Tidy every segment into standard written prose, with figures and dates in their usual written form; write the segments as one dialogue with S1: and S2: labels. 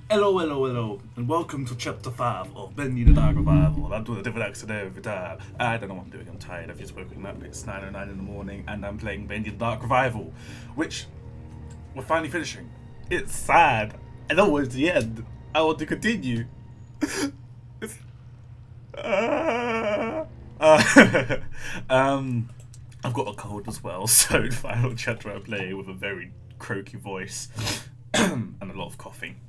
S1: Hello, hello, hello, and welcome to chapter 5 of Bendy the Dark Revival. I'm doing a different accent every time. I don't know what I'm doing, I'm tired, I've just woken up, it's 9:09 in the morning, and I'm playing Bendy the Dark Revival, which we're finally finishing. It's sad, I know it's the end. I want to continue. It's, uh, uh, um, I've got a cold as well, so the final chapter I play with a very croaky voice and a lot of coughing.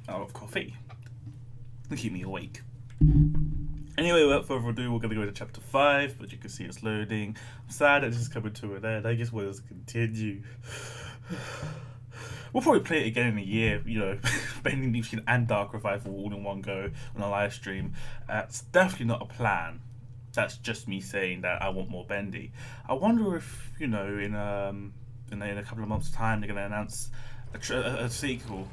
S1: To keep me awake. Anyway, without further ado, we're going to go to chapter 5, but you can see it's loading. I'm sad that this is coming to an end. I just want us to continue. We'll probably play it again in a year, you know, Bendy Leafskin and Dark Revival all in one go on a live stream. It's definitely not a plan. That's just me saying that I want more Bendy. I wonder if, you know, in a couple of months' time, they're going to announce a sequel.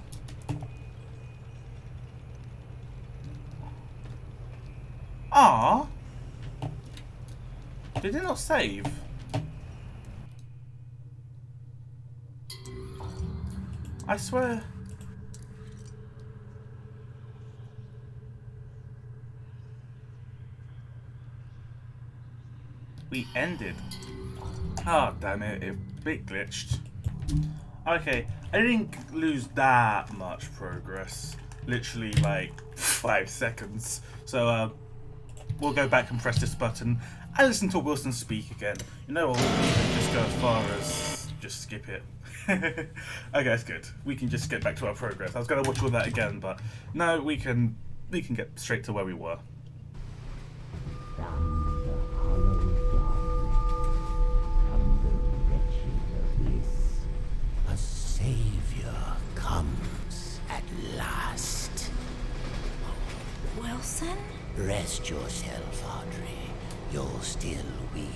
S1: Ah, did it not save? I swear. We ended. Ah, damn it, it bit glitched. Okay, I didn't lose that much progress. Literally like 5 seconds. So, we'll go back and press this button and listen to Wilson speak again. You know what, we can just go as far as just skip it. Okay, that's good. We can just get back to our progress. I was going to watch all that again, but no, we can get straight to where we were.
S2: From the hollow darkness, from the wretched abyss, a savior comes at last.
S3: Wilson?
S2: Rest yourself, Audrey. You're still weak.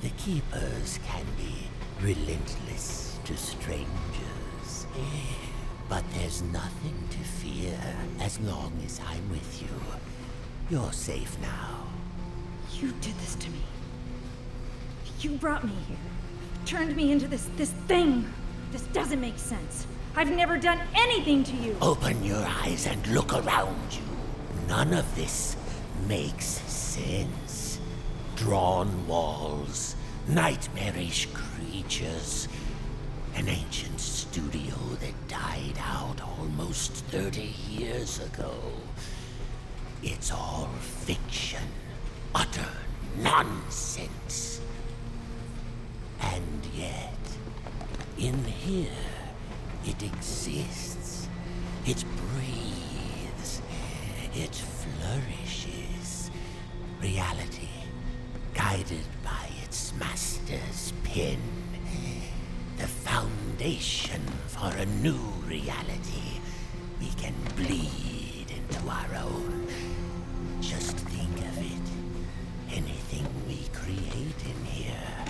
S2: The Keepers can be relentless to strangers. But there's nothing to fear as long as I'm with you. You're safe now.
S3: You did this to me. You brought me here. Turned me into this thing. This doesn't make sense. I've never done anything to you.
S2: Open your eyes and look around you. None of this makes sense. Drawn walls, nightmarish creatures, an ancient studio that died out almost 30 years ago. It's all fiction, utter nonsense. And yet, in here, it exists. It breathes. It flourishes. Reality, guided by its master's pen. The foundation for a new reality. We can bleed into our own. Just think of it. Anything we create in here,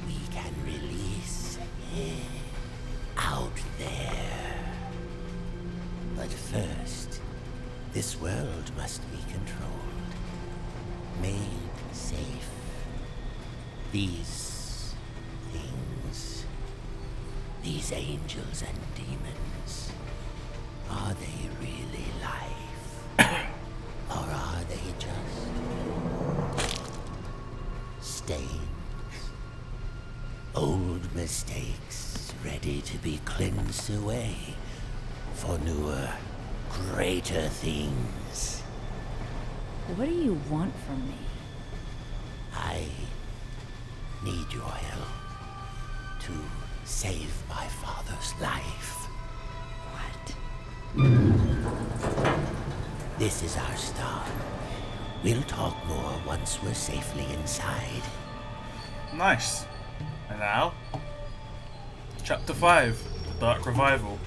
S2: we can release out there. But first, this world must be controlled, made safe. These things, these angels and demons, are they really life? Or are they just stains? Old mistakes ready to be cleansed away for newer, greater things.
S3: What do you want from me?
S2: I need your help to save my father's life.
S3: What?
S2: This is our start. We'll talk more once we're safely inside.
S1: Nice. And now, chapter 5, Dark Revival.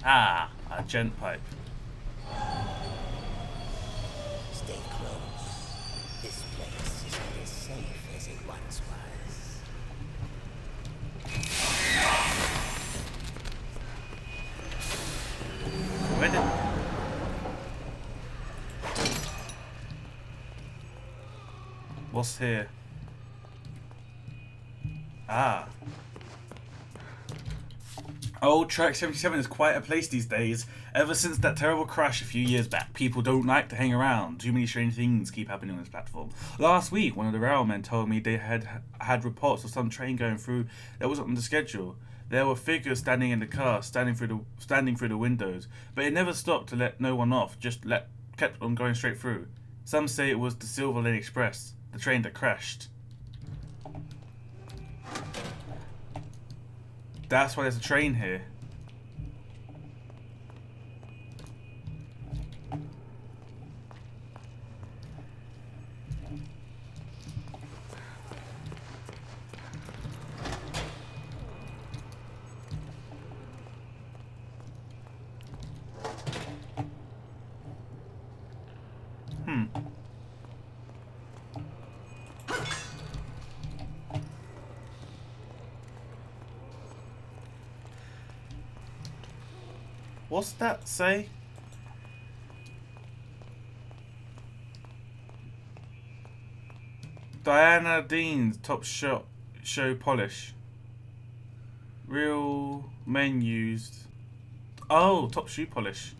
S1: Ah, a gent pipe.
S2: Stay close. This place isn't as safe as it once was.
S1: Where did... What's here? Ah. Old Track 77 is quite a place these days. Ever since that terrible crash a few years back, people don't like to hang around. Too many strange things keep happening on this platform. Last week, one of the railmen told me they had reports of some train going through that wasn't on the schedule. There were figures standing in the car, standing through the windows, but it never stopped to let no one off, kept on going straight through. Some say it was the Silver Lane Express, the train that crashed. That's why there's a train here. What's that say? Diana Dean's top show polish. Real men used. Oh, top shoe polish.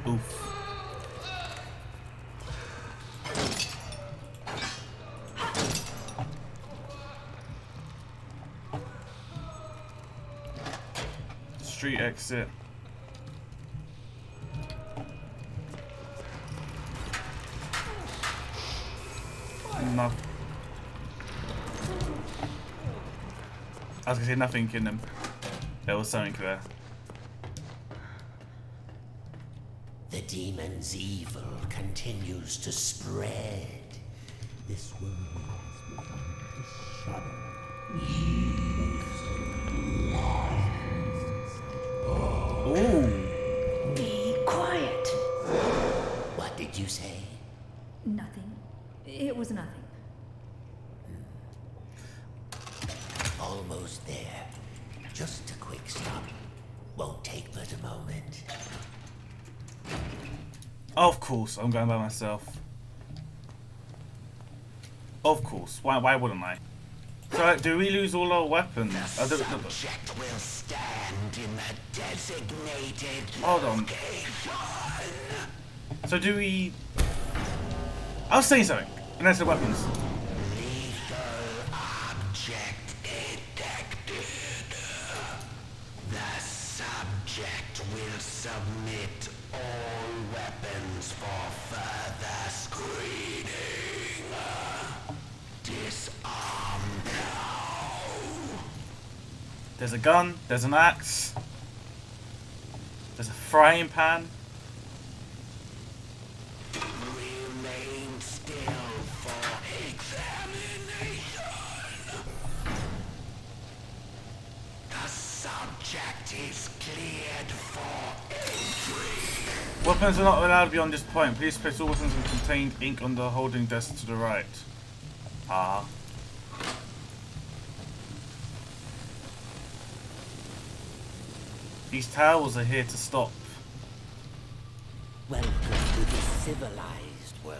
S1: Oof. Street exit. No. I was gonna say nothing in them. There was something there.
S2: The demon's evil continues to spread. This world has begun to shudder.
S1: Ooh.
S3: Be quiet.
S2: What did you say?
S3: Nothing. It was nothing.
S2: Almost there. Just a quick stop. Won't take but a moment.
S1: Of course, I'm going by myself. Of course. Why wouldn't I? So, do we lose all our weapons?
S2: The subject will stand in the designated
S1: Hold on.
S2: location.
S1: So do we... I was saying something. And that's the weapons.
S2: Lethal object detected. The subject will submit all weapons for further screening. Disarm now.
S1: There's a gun. There's an axe. There's a frying pan.
S2: Remain still for examination. The subject is cleared for entry.
S1: Weapons are not allowed beyond this point. Please place all weapons and contained ink on the holding desk to the right. Ah. These towers are here to stop.
S2: Welcome to the civilized world.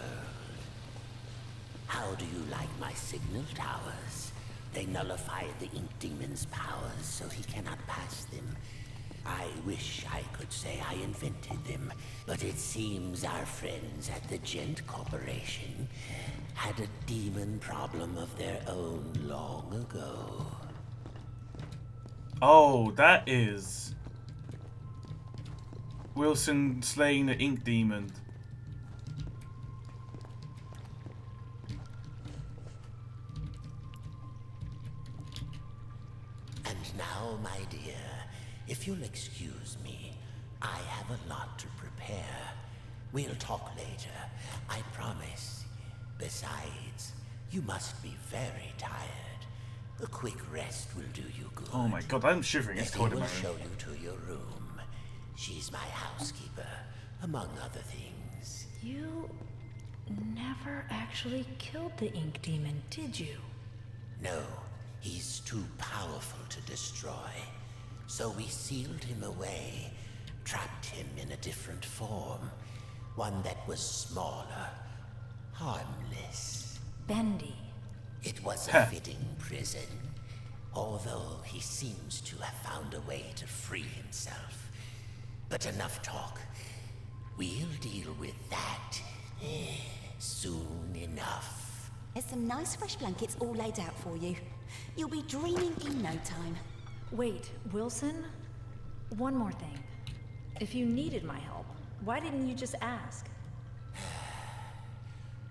S2: How do you like my signal towers? They nullify the Ink Demon's powers so he cannot pass them. I wish I could say I invented them, but it seems our friends at the Gent Corporation had a demon problem of their own long ago.
S1: Oh, that is... Wilson slaying the Ink Demon.
S2: And now, my dear, if you'll excuse me, I have a lot to prepare. We'll talk later, I promise. Besides, you must be very tired. A quick rest will do you good.
S1: Oh my god, I'm shivering. It's cold in
S2: Bendy
S1: my
S2: will
S1: room.
S2: show you to your room. She's my housekeeper, among other things.
S3: You never actually killed the Ink Demon, did you?
S2: No, to destroy. So we sealed him away, trapped him in a different form. One that was smaller, harmless.
S3: Bendy.
S2: It was a fitting prison, although he seems to have found a way to free himself. But enough talk. We'll deal with that soon enough.
S4: There's some nice fresh blankets all laid out for you. You'll be dreaming in no time.
S3: Wait, Wilson? One more thing. If you needed my help, why didn't you just ask?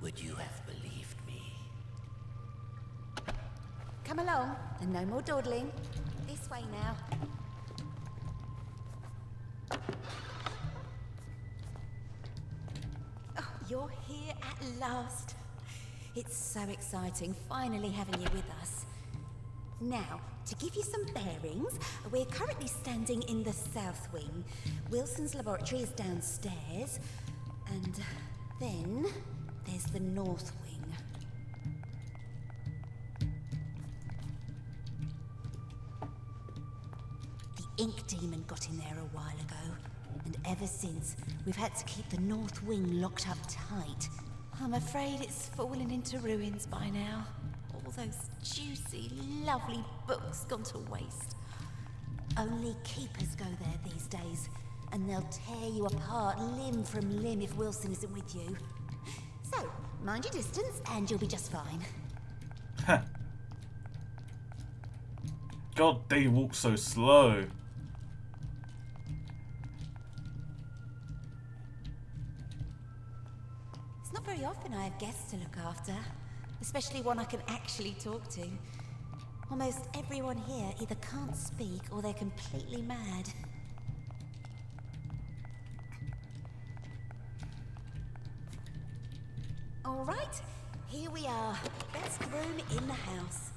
S2: Would you have believed me?
S4: Come along, and no more dawdling. This way now. Oh, you're here at last. It's so exciting, finally having you with us. Now, to give you some bearings, we're currently standing in the south wing. Wilson's laboratory is downstairs, and then there's the north wing. The ink demon got in there a while ago, and ever since, we've had to keep the north wing locked up tight. I'm afraid it's fallen into ruins by now. All those juicy, lovely books gone to waste. Only keepers go there these days, and they'll tear you apart limb from limb if Wilson isn't with you. So, mind your distance, and you'll be just fine.
S1: Huh. God, they walk so slow.
S4: It's not very often I have guests to look after, especially one I can actually talk to. Almost everyone here either can't speak or they're completely mad. All right, here we are. Best room in the house.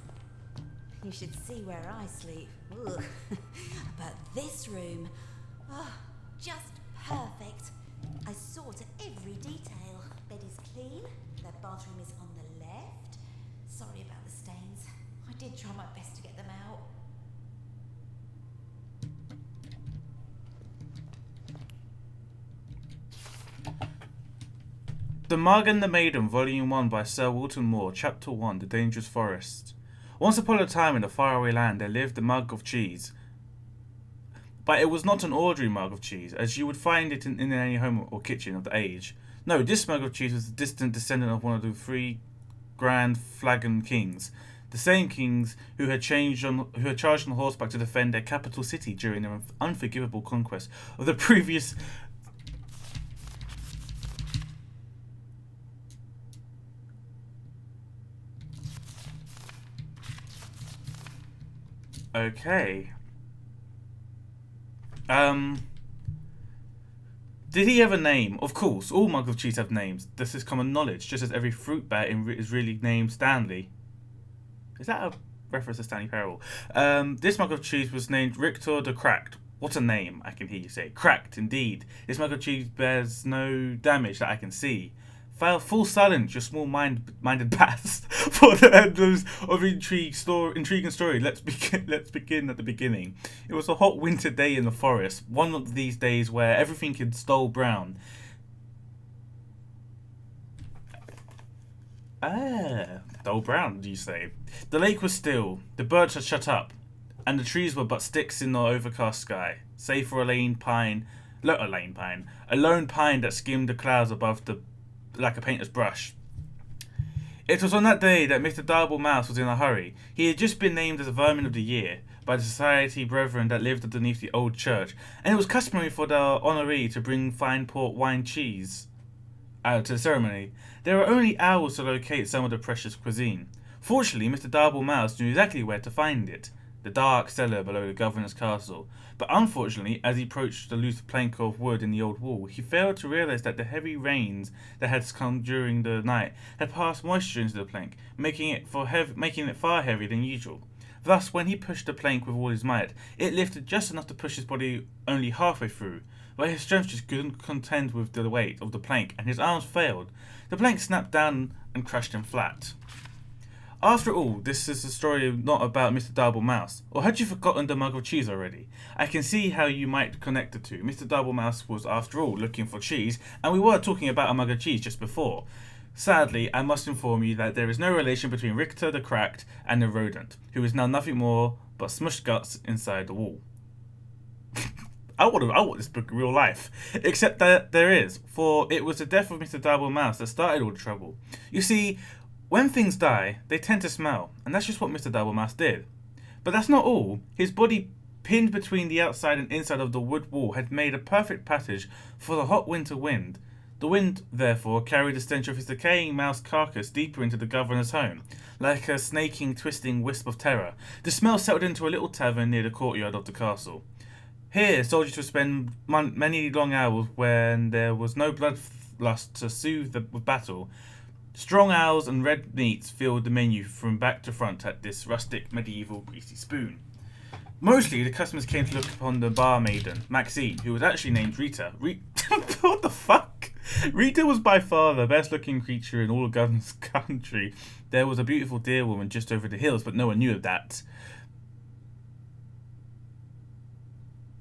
S4: You should see where I sleep. Ugh. But this room, oh, just perfect. I saw to every detail. Bed is clean. The bathroom is on the left. Sorry about the stains. I did try my best to get them out.
S1: The Mug and the Maiden, Volume 1 by Sir Walter Moore, Chapter 1, The Dangerous Forest. Once upon a time in a faraway land there lived a mug of cheese. But it was not an ordinary mug of cheese, as you would find it in any home or kitchen of the age. No, this mug of cheese was a distant descendant of one of the three grand flagon kings. The same kings who had charged on horseback to defend their capital city during their unforgivable conquest of the previous... Okay. Did he have a name? Of course, all mugs of cheese have names. This is common knowledge, just as every fruit bat is really named Stanley. Is that a reference to Stanley Parable? This mug of cheese was named Richter the Cracked. What a name, I can hear you say. Cracked, indeed. This mug of cheese bears no damage that I can see. Full silence, your small-minded bats. For the end of intriguing story, let's begin at the beginning. It was a hot winter day in the forest, one of these days where everything is dull brown. Dull brown, do you say? The lake was still, the birds had shut up, and the trees were but sticks in the overcast sky, save for a lone pine that skimmed the clouds above like a painter's brush. It was on that day that Mr. Darble Mouse was in a hurry. He had just been named as a Vermin of the Year by the Society Brethren that lived underneath the old church, and it was customary for the honoree to bring fine port wine cheese to the ceremony. There were only hours to locate some of the precious cuisine. Fortunately, Mr. Darble Mouse knew exactly where to find it, the dark cellar below the governor's castle. But unfortunately, as he approached the loose plank of wood in the old wall, he failed to realize that the heavy rains that had come during the night had passed moisture into the plank, making it far heavier than usual. Thus, when he pushed the plank with all his might, it lifted just enough to push his body only halfway through, but his strength just couldn't contend with the weight of the plank, and his arms failed. The plank snapped down and crushed him flat. After all, this is a story not about Mr. Double Mouse. Or had you forgotten the mug of cheese already? I can see how you might connect the two. Mr. Double Mouse was, after all, looking for cheese, and we were talking about a mug of cheese just before. Sadly, I must inform you that there is no relation between Richter the Cracked and the rodent, who is now nothing more but smushed guts inside the wall. I want this book in real life. Except that there is, for it was the death of Mr. Double Mouse that started all the trouble. You see, when things die, they tend to smell, and that's just what Mr. Double Mouse did. But that's not all. His body, pinned between the outside and inside of the wood wall, had made a perfect passage for the hot winter wind. The wind, therefore, carried the stench of his decaying mouse carcass deeper into the governor's home, like a snaking, twisting wisp of terror. The smell settled into a little tavern near the courtyard of the castle. Here, soldiers would spend many long hours when there was no bloodlust to soothe the battle. Strong ales and red meats filled the menu from back to front at this rustic, medieval, greasy spoon. Mostly, the customers came to look upon the barmaiden, Maxine, who was actually named Rita. What the fuck? Rita was by far the best-looking creature in all of Governor's country. There was a beautiful deer woman just over the hills, but no one knew of that.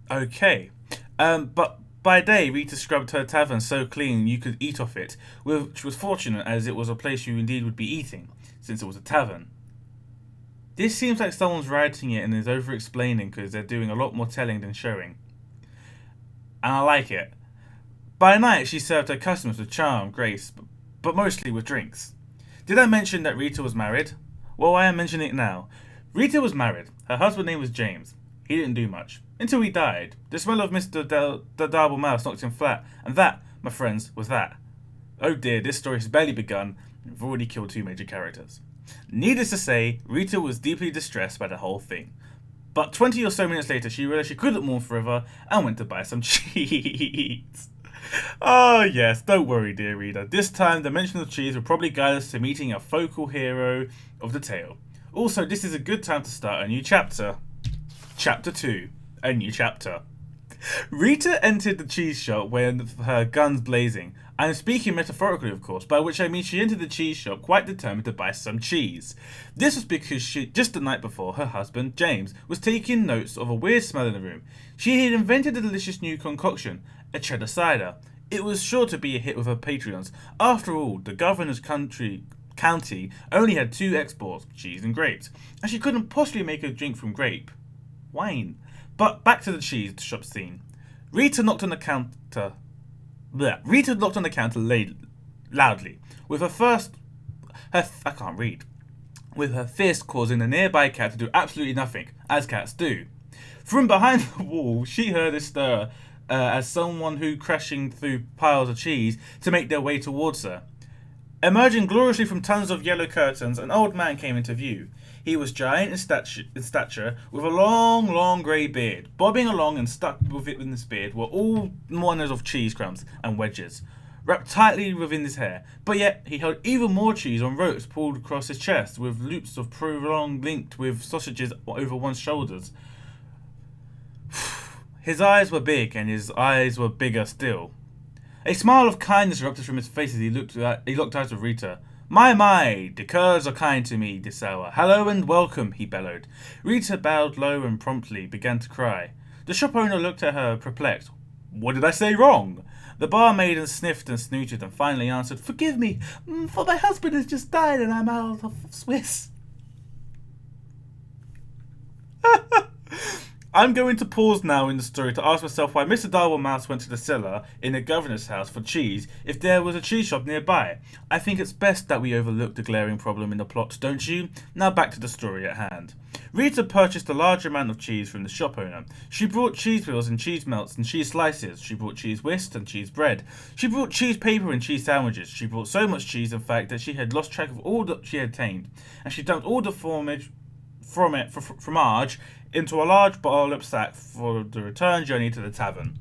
S1: Okay. But by day, Rita scrubbed her tavern so clean you could eat off it, which was fortunate as it was a place you indeed would be eating, since it was a tavern. This seems like someone's writing it and is over-explaining because they're doing a lot more telling than showing. And I like it. By night, she served her customers with charm, grace, but mostly with drinks. Did I mention that Rita was married? Well, I am mentioning it now. Rita was married. Her husband's name was James. He didn't do much. Until he died. The smell of Mr. the Double Mouse knocked him flat, and that, my friends, was that. Oh dear, this story has barely begun, and we've already killed 2 major characters. Needless to say, Rita was deeply distressed by the whole thing. But 20 or so minutes later, she realised she couldn't mourn forever, and went to buy some cheese. Oh yes, don't worry dear reader, this time the mention of cheese will probably guide us to meeting a focal hero of the tale. Also, this is a good time to start a new chapter. Chapter 2. A new chapter. Rita entered the cheese shop with her guns blazing. I am speaking metaphorically, of course, by which I mean she entered the cheese shop quite determined to buy some cheese. This was because just the night before, her husband, James, was taking notes of a weird smell in the room. She had invented a delicious new concoction, a cheddar cider. It was sure to be a hit with her Patreons. After all, the governor's county only had 2 exports, cheese and grapes, and she couldn't possibly make a drink from grape. Wine. But back to the cheese shop scene. Rita knocked on the counter loudly, with with her fist causing the nearby cat to do absolutely nothing, as cats do. From behind the wall, she heard a stir as someone who crashing through piles of cheese to make their way towards her. Emerging gloriously from tons of yellow curtains, an old man came into view. He was giant in stature, with a long grey beard. Bobbing along and stuck within his beard were all manners of cheese crumbs and wedges, wrapped tightly within his hair. But yet he held even more cheese on ropes pulled across his chest, with loops of prolonged linked with sausages over one's shoulders. His eyes were big, and his eyes were bigger still. A smile of kindness erupted from his face as he looked out at Rita. My, the curs are kind to me this hour. Hello and welcome, he bellowed. Rita bowed low and promptly began to cry. The shop owner looked at her, perplexed. What did I say wrong? The barmaiden sniffed and snooted and finally answered, Forgive me, for my husband has just died and I'm out of Swiss. I'm going to pause now in the story to ask myself why Mr. Double Mouse went to the cellar in the governor's house for cheese if there was a cheese shop nearby. I think it's best that we overlook the glaring problem in the plot, don't you? Now back to the story at hand. Rita purchased a large amount of cheese from the shop owner. She brought cheese wheels and cheese melts and cheese slices. She brought cheese whisk and cheese bread. She brought cheese paper and cheese sandwiches. She brought so much cheese, in fact, that she had lost track of all that she had obtained, and she dumped all the fromage into a large bollop sack for the return journey to the tavern.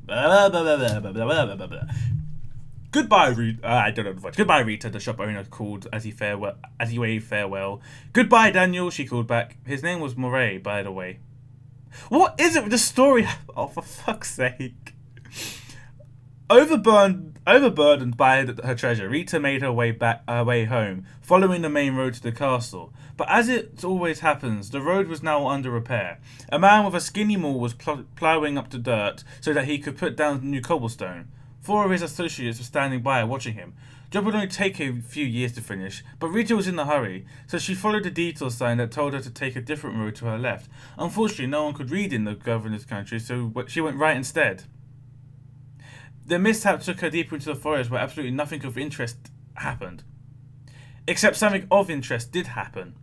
S1: Goodbye, Rita. I don't know the voice. Goodbye, Rita, the shop owner called as he waved farewell. Goodbye, Daniel, she called back. His name was Moray, by the way. What is it with the story? Oh, for fuck's sake. Overburned Overburdened by her treasure, Rita made her way home, following the main road to the castle. But as it always happens, the road was now under repair. A man with a skinny maul was ploughing up the dirt so that he could put down new cobblestone. 4 of his associates were standing by watching him. The job would only take a few years to finish, but Rita was in a hurry, so she followed the detour sign that told her to take a different road to her left. Unfortunately, no one could read in the governor's country, so she went right instead. The mishap took her deeper into the forest where absolutely nothing of interest happened. Except something of interest did happen.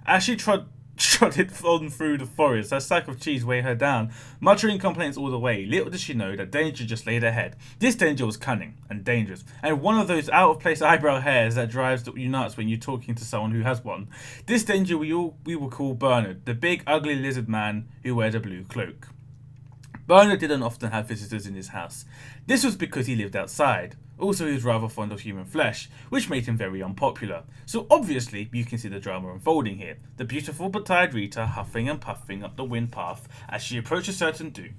S1: As she trotted on through the forest, her sack of cheese weighed her down, muttering complaints all the way. Little did she know that danger just laid ahead. This danger was cunning and dangerous, and one of those out-of-place eyebrow hairs that drives you nuts when you're talking to someone who has one. This danger we will call Bernard, the big ugly lizard man who wears a blue cloak. Bernard didn't often have visitors in his house. This was because he lived outside. Also, he was rather fond of human flesh, which made him very unpopular. So obviously, you can see the drama unfolding here. The beautiful but tired Rita huffing and puffing up the wind path as she approached a certain doom.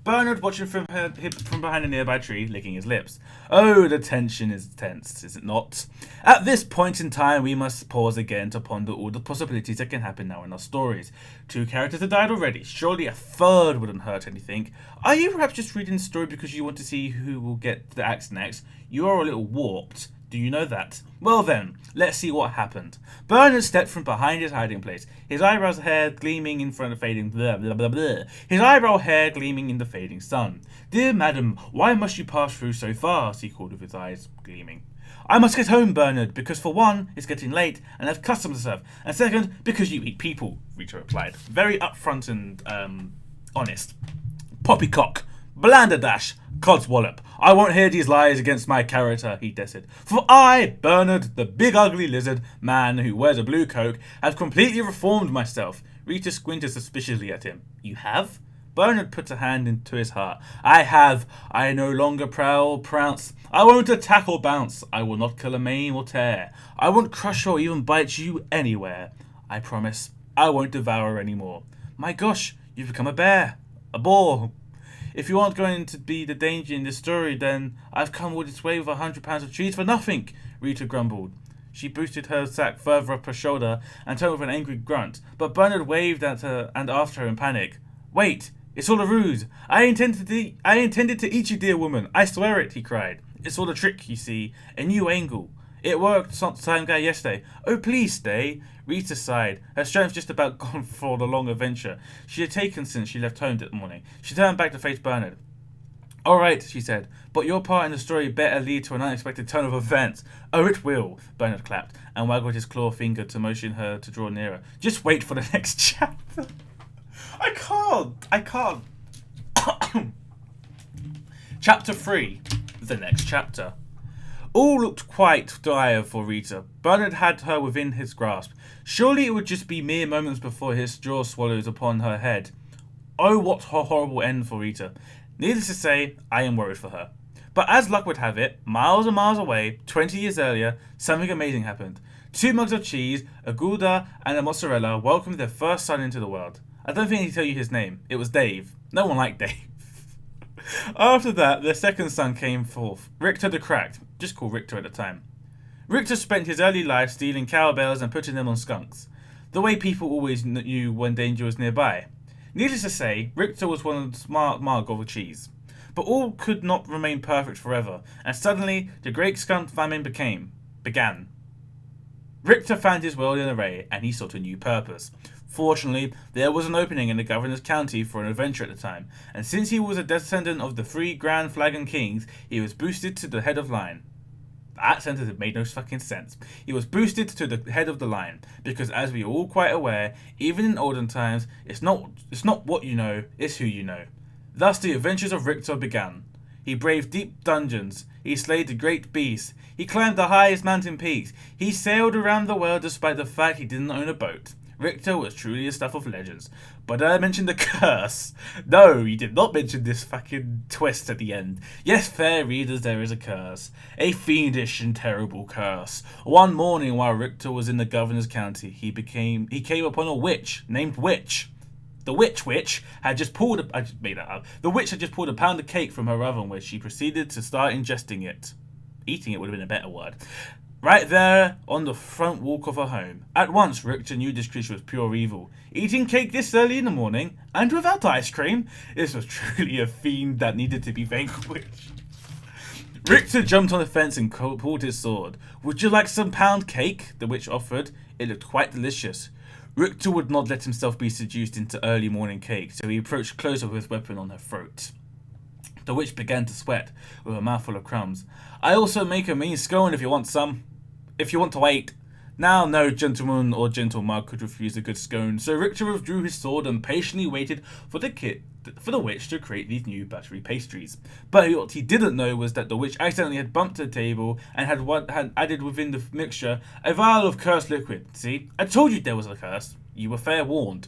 S1: Bernard watching from behind a nearby tree, licking his lips. Oh, the tension is tense, is it not? At this point in time, we must pause again to ponder all the possibilities that can happen now in our stories. 2 characters have died already. Surely a 3rd wouldn't hurt anything. Are you perhaps just reading the story because you want to see who will get the axe next? You are a little warped. Do you know that? Well then, let's see what happened. Bernard stepped from behind his hiding place, his eyebrows hair gleaming in front of fading blah blah blah blah. His eyebrow hair gleaming in the fading sun. Dear madam, why must you pass through so fast? He called with his eyes gleaming. I must get home, Bernard, because for one, it's getting late and I have customers to serve, and second, because you eat people, Rita replied. Very upfront and honest. Poppycock, blanderdash, codswallop. I won't hear these lies against my character, he desisted. For I, Bernard, the big ugly lizard man who wears a blue coat, have completely reformed myself. Rita squinted suspiciously at him. You have? Bernard put a hand into his heart. I have. I no longer prounce. I won't attack or bounce. I will not kill or maim or tear. I won't crush or even bite you anywhere. I promise. I won't devour anymore. My gosh, you've become a bear. A boar. If you aren't going to be the danger in this story, then I've come all this way with 100 pounds of cheese for nothing, Rita grumbled. She boosted her sack further up her shoulder and turned with an angry grunt, but Bernard waved at her and after her in panic. Wait, it's all a ruse. I intended to eat you, dear woman. I swear it, he cried. It's all a trick, you see, a new angle. It worked sometime yesterday. Oh, please stay. Rita sighed, her strength just about gone for the long adventure she had taken since she left home that morning. She turned back to face Bernard. All right, she said, but your part in the story better lead to an unexpected turn of events. Oh, it will, Bernard clapped, and waggled his claw finger to motion her to draw nearer. Just wait for the next chapter. I can't. Chapter 3, the next chapter. All looked quite dire for Rita. Bernard had her within his grasp. Surely it would just be mere moments before his jaw swallows upon her head. Oh, what a horrible end for Rita. Needless to say, I am worried for her. But as luck would have it, miles and miles away, 20 years earlier, something amazing happened. 2 mugs of cheese, a Gouda, and a mozzarella welcomed their first son into the world. I don't think I need to tell you his name. It was Dave. No one liked Dave. After that, their second son came forth, Richter the Cracked, just called Richter at the time. Richter spent his early life stealing cowbells and putting them on skunks, the way people always knew when danger was nearby. Needless to say, Richter was one of the smart mug of cheese. But all could not remain perfect forever, and suddenly the great skunk famine began. Richter found his world in array, and he sought a new purpose. Fortunately, there was an opening in the governor's county for an adventure at the time, and since he was a descendant of the 3 Grand Flagon Kings, he was boosted to the head of line. That sentence made no fucking sense. He was boosted to the head of the line, because as we are all quite aware, even in olden times, it's not what you know, it's who you know. Thus the adventures of Richter began. He braved deep dungeons, he slayed the great beasts, he climbed the highest mountain peaks, he sailed around the world despite the fact he didn't own a boat. Richter was truly the stuff of legends. But I mentioned the curse. No, you did not mention this fucking twist at the end. Yes, fair readers, there is a curse. A fiendish and terrible curse. One morning while Richter was in the governor's county, he came upon a witch named Witch. The witch had just pulled I just made that up. The witch had just pulled a pound of cake from her oven, where she proceeded to start ingesting it. Eating it would have been a better word. Right there on the front walk of her home. At once, Richter knew this creature was pure evil. Eating cake this early in the morning, and without ice cream, this was truly a fiend that needed to be vanquished. Richter jumped on the fence and pulled his sword. Would you like some pound cake? The witch offered. It looked quite delicious. Richter would not let himself be seduced into early morning cake, so he approached closer with his weapon on her throat. The witch began to sweat, with a mouthful of crumbs. I also make a mean scone if you want some. If you want to wait. Now no gentleman or gentle mug could refuse a good scone, so Richter withdrew his sword and patiently waited for the witch to create these new buttery pastries. But what he didn't know was that the witch accidentally had bumped the table and had added within the mixture a vial of cursed liquid. See, I told you there was a curse. You were fair warned.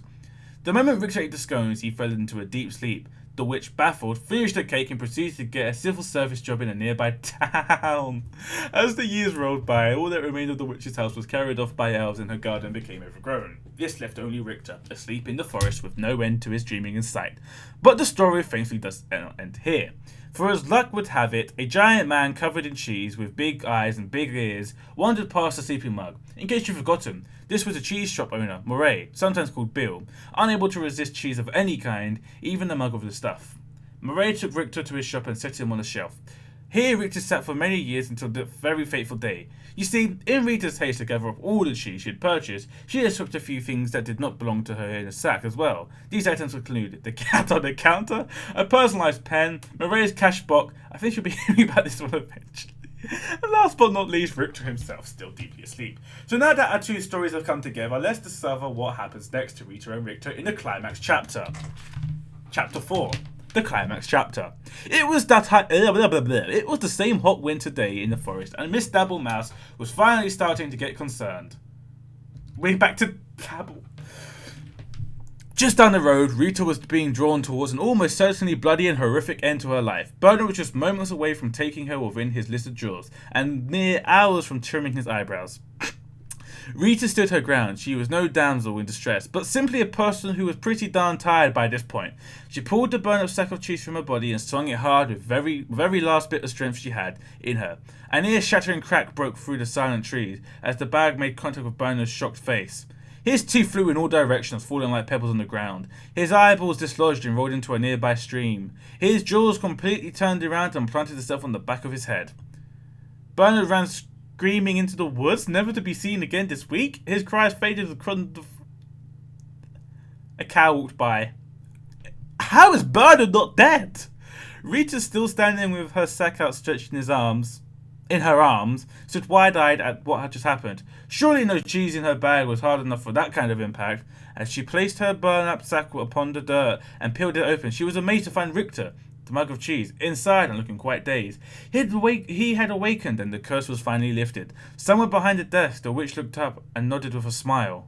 S1: The moment Richter ate the scones, he fell into a deep sleep. The witch, baffled, finished the cake and proceeded to get a civil service job in a nearby town. As the years rolled by, all that remained of the witch's house was carried off by elves and her garden became overgrown. This left only Richter, asleep in the forest with no end to his dreaming in sight. But the story thankfully does not end here. For as luck would have it, a giant man covered in cheese with big eyes and big ears wandered past the sleeping mug. In case you've forgotten, this was a cheese shop owner, Murray, sometimes called Bill, unable to resist cheese of any kind, even the mug of the stuff. Murray took Richter to his shop and set him on a shelf. Here Richter sat for many years until the very fateful day. You see, in Rita's haste to gather up all the cheese she had purchased, she had swapped a few things that did not belong to her in a sack as well. These items included the cat on the counter, a personalised pen, Murray's cash box. I think she'll be hearing about this one eventually. And last but not least, Richter himself, still deeply asleep. So now that our two stories have come together, let's discover what happens next to Rita and Richter in the climax chapter. Chapter 4. The climax chapter. It was the same hot winter day in the forest, and Miss Dabble Mouse was finally starting to get concerned. We're back to Dabble. Just down the road, Rita was being drawn towards an almost certainly bloody and horrific end to her life. Bernard was just moments away from taking her within his lizard jaws, and mere hours from trimming his eyebrows. Rita stood her ground. She was no damsel in distress, but simply a person who was pretty darn tired by this point. She pulled the burned-up sack of cheese from her body and swung it hard with very last bit of strength she had in her. An ear-shattering crack broke through the silent trees as the bag made contact with Bernard's shocked face. His teeth flew in all directions, falling like pebbles on the ground. His eyeballs dislodged and rolled into a nearby stream. His jaws completely turned around and planted itself on the back of his head. Bernard ran screaming into the woods, never to be seen again this week. His cries faded with a cow walked by. How is Bernard not dead? Rita, still standing with her sack outstretched in her arms, stood wide-eyed at what had just happened. Surely no cheese in her bag was hard enough for that kind of impact. As she placed her burn-up sack upon the dirt and peeled it open, she was amazed to find Richter, the mug of cheese, inside and looking quite dazed. He had awakened and the curse was finally lifted. Somewhere behind the desk, the witch looked up and nodded with a smile.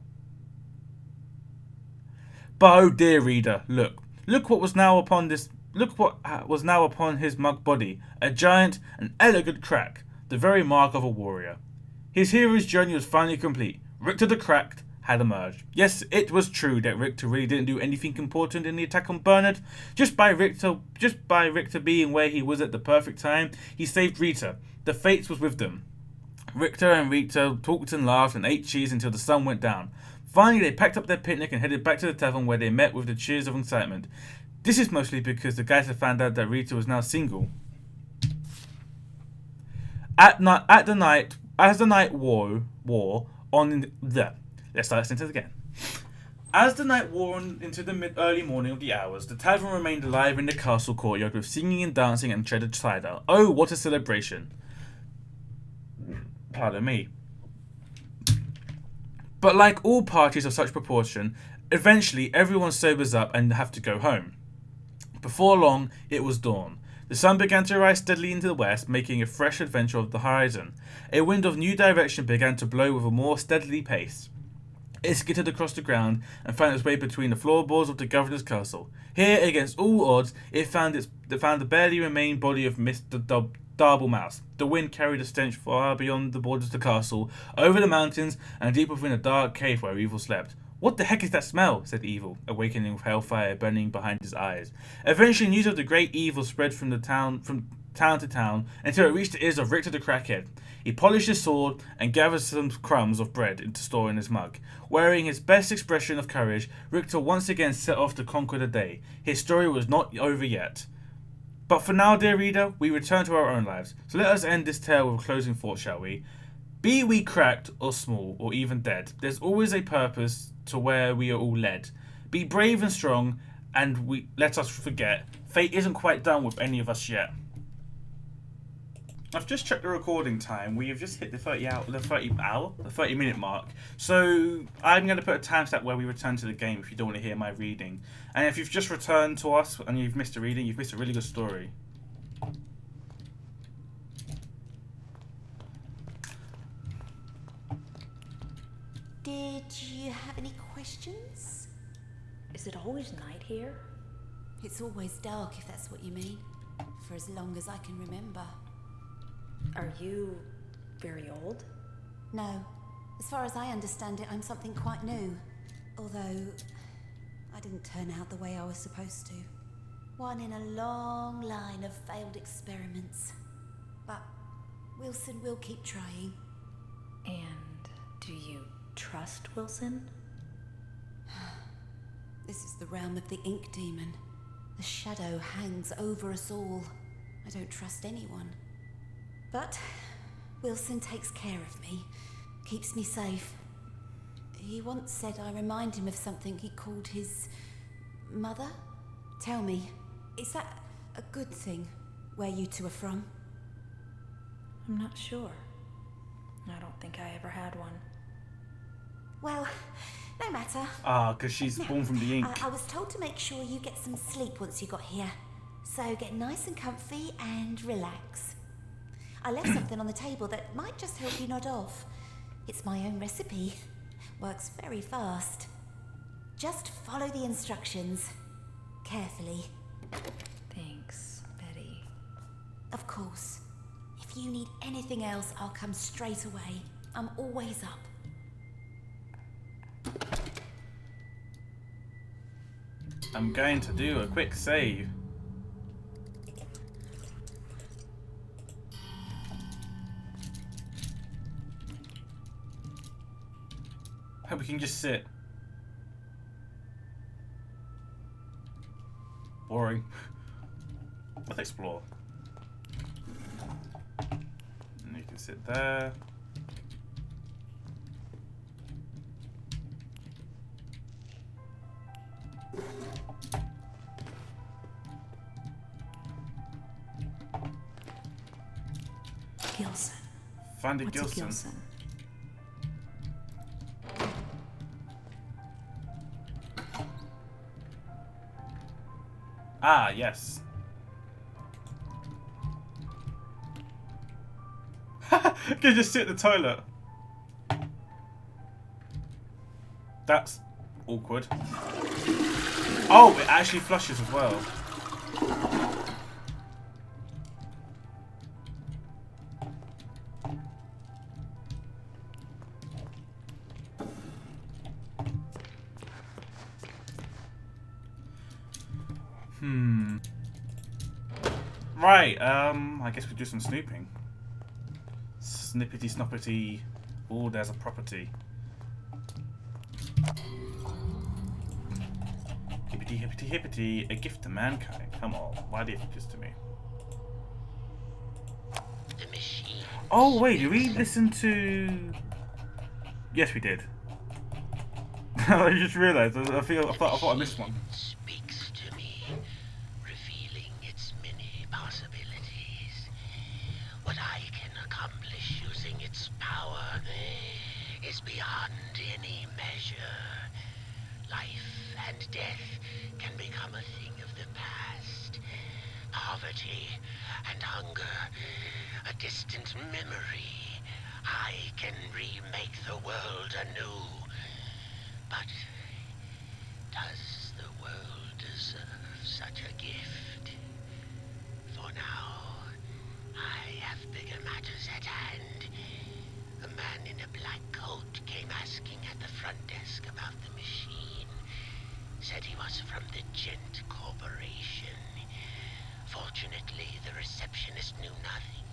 S1: But oh dear reader, look what was now upon his mug body, a giant and elegant crack, the very mark of a warrior. His hero's journey was finally complete. Richter the Cracked had emerged. Yes, it was true that Richter really didn't do anything important in the attack on Bernard. Just by Richter being where he was at the perfect time, he saved Rita. The fates was with them. Richter and Rita talked and laughed and ate cheese until the sun went down. Finally, they packed up their picnic and headed back to the tavern, where they met with the cheers of excitement. This is mostly because the guys had found out that Rita was now single. As the night wore on the let's start that sentence again. As the night wore on into the early morning of the hours, the tavern remained alive in the castle courtyard with singing and dancing and cheddar cider. Oh, what a celebration! Pardon me. But like all parties of such proportion, eventually everyone sobers up and have to go home. Before long, it was dawn. The sun began to rise steadily into the west, making a fresh adventure of the horizon. A wind of new direction began to blow with a more steadily pace. It skittered across the ground and found its way between the floorboards of the governor's castle. Here, against all odds, it found the barely remaining body of Mr. Dabble Mouse. The wind carried a stench far beyond the borders of the castle, over the mountains, and deep within a dark cave where evil slept. "What the heck is that smell?" said Evil, awakening with hellfire burning behind his eyes. Eventually, news of the great evil spread from town to town until it reached the ears of Richter the Crackhead. He polished his sword and gathered some crumbs of bread to store in his mug. Wearing his best expression of courage, Richter once again set off to conquer the day. His story was not over yet. But for now, dear reader, we return to our own lives. So let us end this tale with a closing thought, shall we? Be we cracked or small or even dead, there's always a purpose to where we are all led. Be brave and strong, and let us forget, fate isn't quite done with any of us yet. I've just checked the recording time. We have just hit the 30-minute mark. So I'm going to put a timestamp where we return to the game if you don't want to hear my reading. And if you've just returned to us and you've missed a reading, you've missed a really good story.
S4: Did you have any questions?
S3: Is it always night here?
S4: It's always dark, if that's what you mean. For as long as I can remember.
S3: Are you very old?
S4: No. As far as I understand it, I'm something quite new. Although, I didn't turn out the way I was supposed to. One in a long line of failed experiments. But Wilson will keep trying.
S3: And do you trust Wilson?
S4: This is the realm of the ink demon. The shadow hangs over us all. I don't trust anyone. But Wilson takes care of me, keeps me safe. He once said I remind him of something he called his mother. Tell me, is that a good thing, where you two are from?
S3: I'm not sure. I don't think I ever had one.
S4: Well, no matter.
S1: Because she's born from the ink.
S4: I was told to make sure you get some sleep once you got here. So get nice and comfy and relax. I left something on the table that might just help you nod off. It's my own recipe. Works very fast. Just follow the instructions. Carefully.
S3: Thanks, Betty.
S4: Of course. If you need anything else, I'll come straight away. I'm always up.
S1: I'm going to do a quick save. Hope we can just sit. Boring. Let's explore. And you can sit there.
S3: Gilson.
S1: Find a
S3: What's
S1: Gilson.
S3: a Gilson?
S1: Ah, yes. You can just sit in the toilet. That's awkward. Oh, it actually flushes as well. Right, I guess we do some snooping. Snippety snoppety. Oh, there's a property. Hippity hippity hippity, a gift to mankind. Come on, why do you give this to me?
S2: The machine.
S1: Oh wait, did we listen to? Yes, we did. I just realised. I thought I missed one.
S2: Speaks to me, revealing its many possibilities. What I can accomplish using its power is beyond any measure. Life and death can become a thing of the past. Poverty and hunger, a distant memory. I can remake the world anew. But does the world deserve such a gift? For now, I have bigger matters at hand. A man in a black coat came asking at the front desk about the machine. was from the Gent Corporation. Fortunately, the receptionist knew nothing,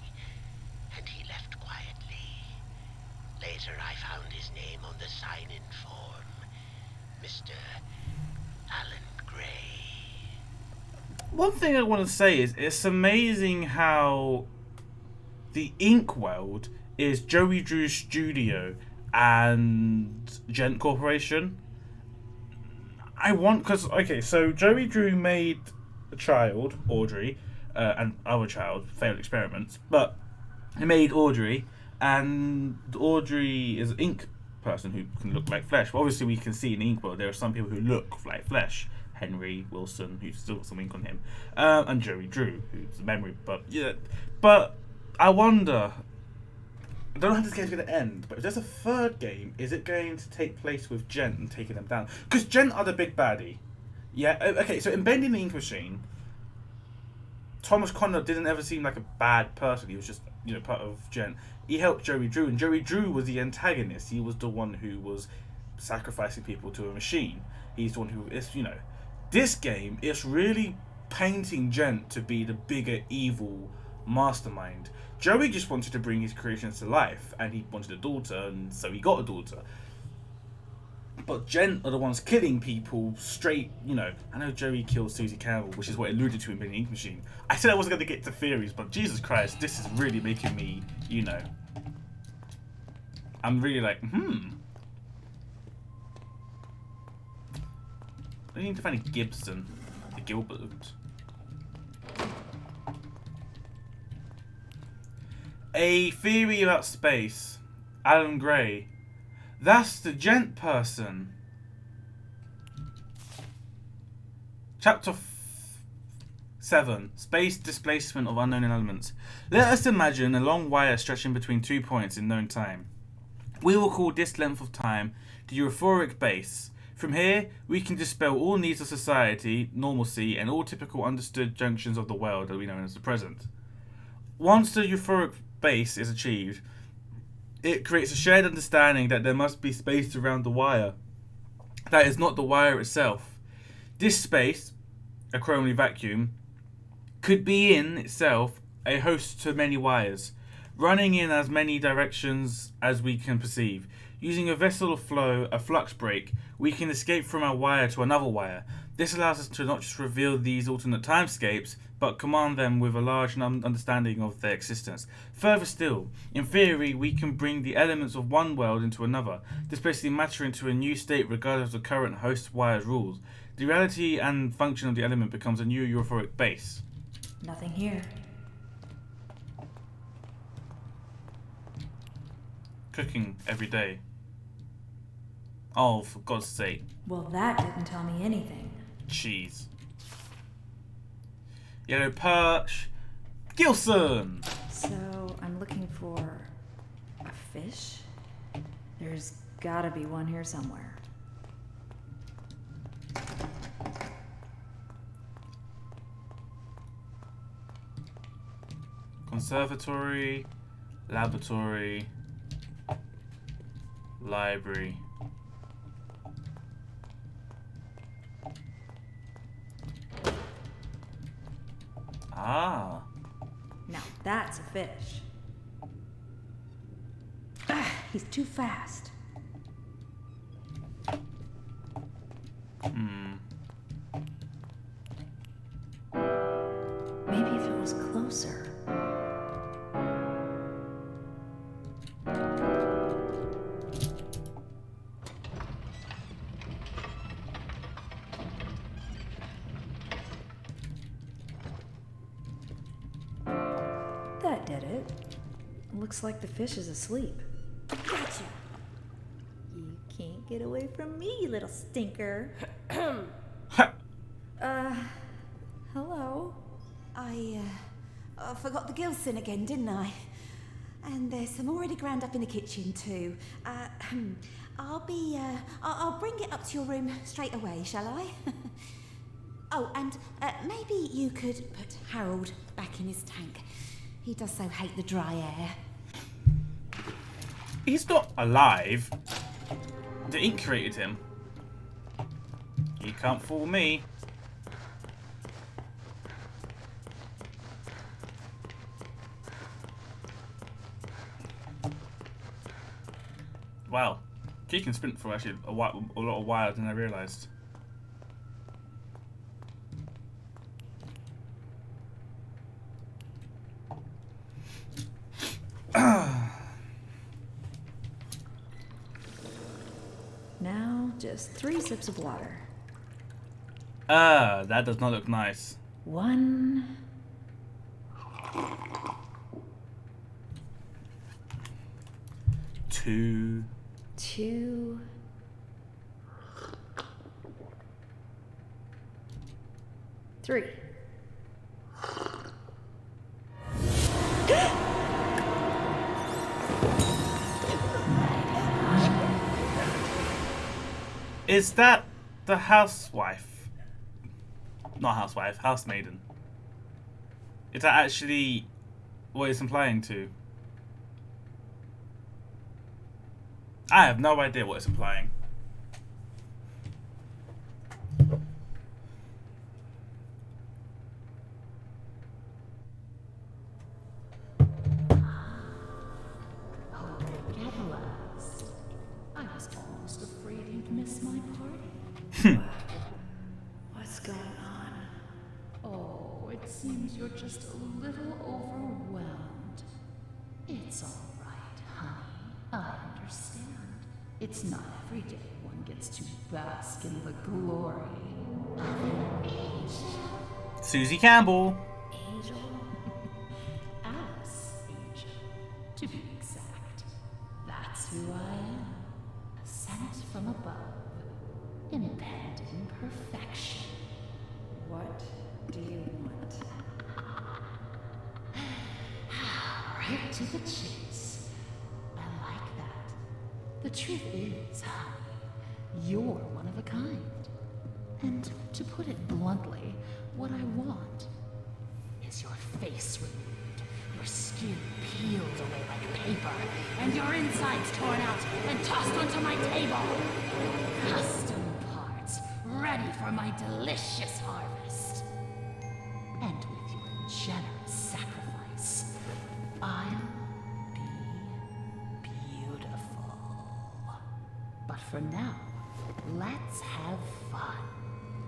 S2: and he left quietly. Later, I found his name on the sign-in form. Mr. Alan Gray.
S1: One thing I want to say is it's amazing how the Inkwell is Joey Drew's studio and Gent Corporation. Okay, so Joey Drew made a child, Audrey, and our child, failed experiments, but he made Audrey, and Audrey is an ink person who can look like flesh. Well, obviously, we can see in the Inkwell there are some people who look like flesh. Henry Wilson, who's still got some ink on him, and Joey Drew, who's a memory. But I wonder. I don't know how this game's going to end, but if there's a third game, is it going to take place with Gent and taking them down? Because Gent are the big baddie. Yeah, okay, so in Bendy and the Ink Machine, Thomas Connor didn't ever seem like a bad person. He was just, part of Gent. He helped Joey Drew, and Joey Drew was the antagonist. He was the one who was sacrificing people to a machine. He's the one who is, This game is really painting Gent to be the bigger evil mastermind. Joey just wanted to bring his creations to life, and he wanted a daughter, and so he got a daughter. But Gent are the ones killing people straight, I know Joey killed Susie Campbell, which is what it alluded to in the Ink Machine. I said I wasn't going to get to theories, but Jesus Christ, this is really making me, I'm really like, I need to find a Gibson. A Gilbert. A theory about space. Alan Gray. That's the Gent person. Chapter 7. Space displacement of unknown elements. Let us imagine a long wire stretching between 2 points in known time. We will call this length of time the euphoric base. From here, we can dispel all needs of society, normalcy, and all typical understood junctions of the world that we know as the present. Once the euphoric base is achieved, it creates a shared understanding that there must be space around the wire. That is not the wire itself. This space, a chromaly vacuum, could be in itself a host to many wires, running in as many directions as we can perceive. Using a vessel of flow, a flux break, we can escape from our wire to another wire. This allows us to not just reveal these alternate timescapes, but command them with a large understanding of their existence. Further still, in theory, we can bring the elements of one world into another, displacing matter into a new state regardless of the current host wire's rules. The reality and function of the element becomes a new euphoric base.
S3: Nothing here.
S1: Cooking every day. Oh, for God's sake.
S3: Well, that didn't tell me anything.
S1: Cheese. Yellow perch. Gilson!
S3: So, I'm looking for a fish? There's gotta be one here somewhere.
S1: Conservatory. Laboratory. Library. Ah.
S3: Now that's a fish. Ah, he's too fast. Maybe if it was closer. That did it. Looks like the fish is asleep. Gotcha! You can't get away from me, you little stinker. Hello?
S4: I forgot the Gilson again, didn't I? And there's some already ground up in the kitchen too. I'll bring it up to your room straight away, shall I? Oh, and maybe you could put Harold back in his tank. He does so hate the dry air.
S1: He's not alive. The ink created him. You can't fool me. Wow. He can sprint for actually a lot of while than I realised.
S3: Now, just 3 sips of water.
S1: That does not look nice.
S3: 1.
S1: 2.
S3: 2. 3.
S1: Is that the housewife? Not housewife, housemaiden. Is that actually what it's implying to? I have no idea what it's implying.
S5: I was almost afraid you'd miss my party.
S3: What's going on?
S5: Oh, it seems you're just a little overwhelmed. It's all right, honey. I understand. It's not every day one gets to bask in the glory of an age.
S1: Susie Campbell.
S5: Angel? Alice Angel, to be exact. That's who I am. Sent from above. Impending perfection.
S3: What do you want?
S5: Right to the chase. I like that. The truth is, honey, you're one of a kind. And to put it bluntly, what I want is your face removed, your skin peeled away like paper, and your insides torn out and tossed onto my table. Custom parts, ready for my delicious harvest. And with your generous sacrifice, I'll be beautiful. But for now, let's have fun.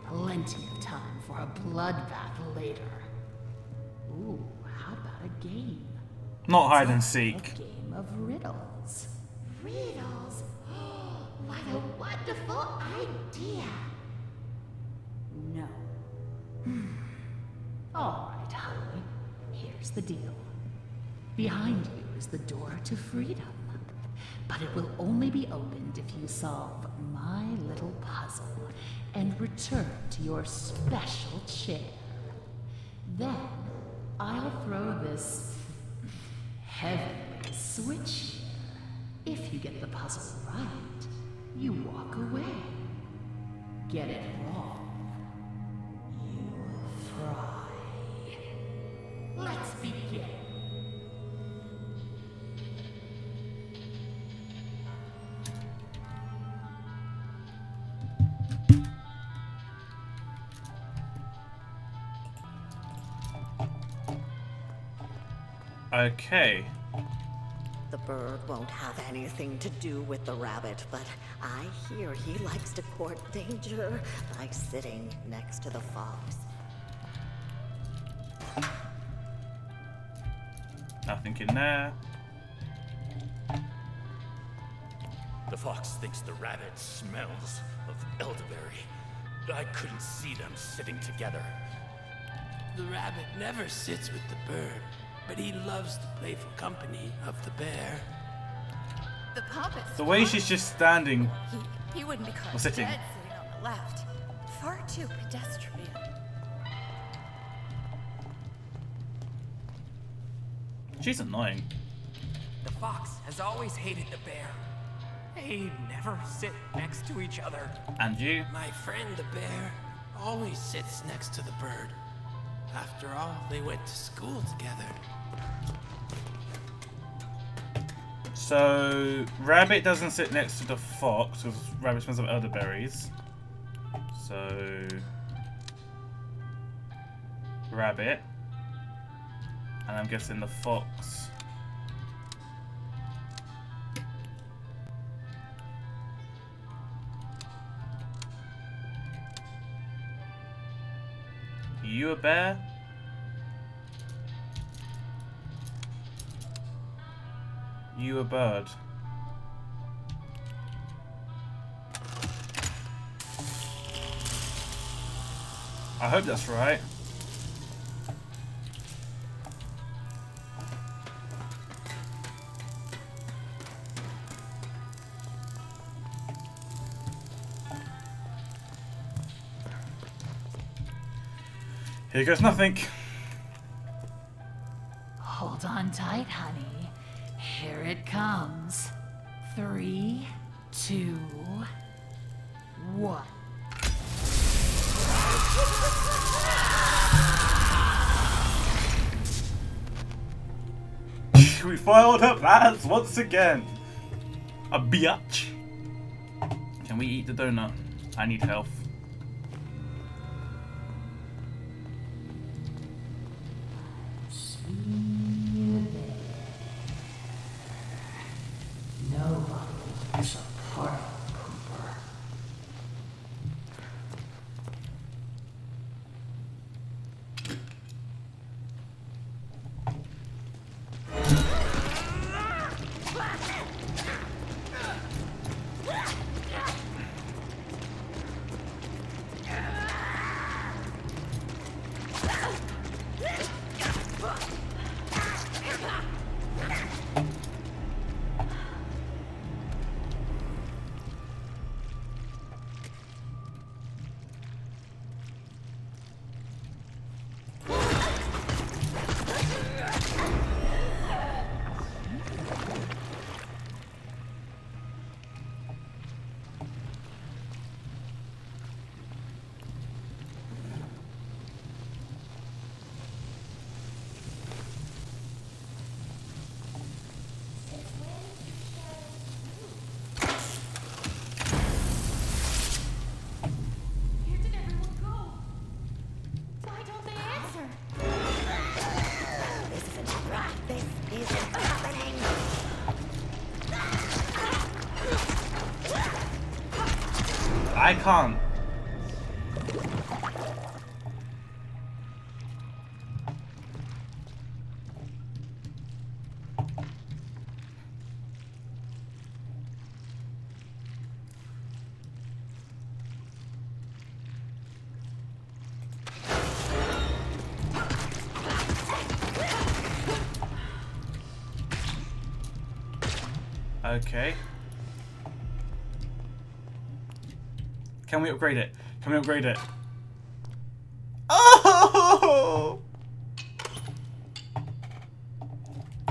S5: Plenty of time for a bloodbath later. Ooh, how about a game?
S1: Not hide and
S5: A
S1: seek.
S5: game of riddles. Riddles? What a wonderful idea!
S3: No.
S5: All right, honey. Here's the deal. Behind you is the door to freedom. But it will only be opened if you solve my little puzzle and return to your special chair. Then I'll throw this heavenly switch here. If you get the puzzle right, you walk away. Get it wrong, you fry. Let's begin.
S1: Okay.
S6: The bird won't have anything to do with the rabbit, but I hear he likes to court danger by sitting next to the fox.
S1: Nothing in there.
S7: The fox thinks the rabbit smells of elderberry. I couldn't see them sitting together.
S8: The rabbit never sits with the bird, but he loves the playful company of the bear.
S4: The puppet.
S1: The way she's just standing.
S4: He wouldn't be caught
S1: Or sitting.
S4: dead sitting on the left. Far too pedestrian.
S1: She's annoying.
S9: The fox has always hated the bear. They never sit next to each other.
S1: And you?
S8: My friend the bear always sits next to the bird. After all, they went to school together.
S1: So, Rabbit doesn't sit next to the fox because Rabbit smells of elderberries. So rabbit, and I'm guessing the fox. You a bear? You a bird? I hope that's right. Here goes nothing.
S5: Hold on tight, honey. Here it comes. 3, 2, 1.
S1: We foiled her plans once again. A biatch. Can we eat the donut? I need health.
S5: Nobody's a party pooper. Where did everyone go? Why don't they answer?
S6: This isn't right. This isn't happening.
S1: I can't. Okay. Can we upgrade it? Can we upgrade it? Oh!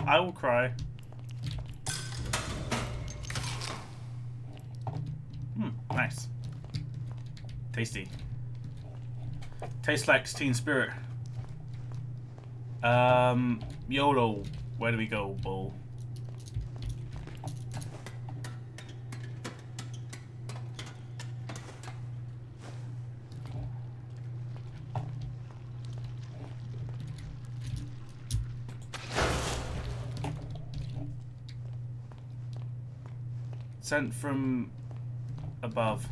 S1: I will cry. Nice. Tasty. Tastes like Teen Spirit. YOLO. Where do we go, bull? Sent from above.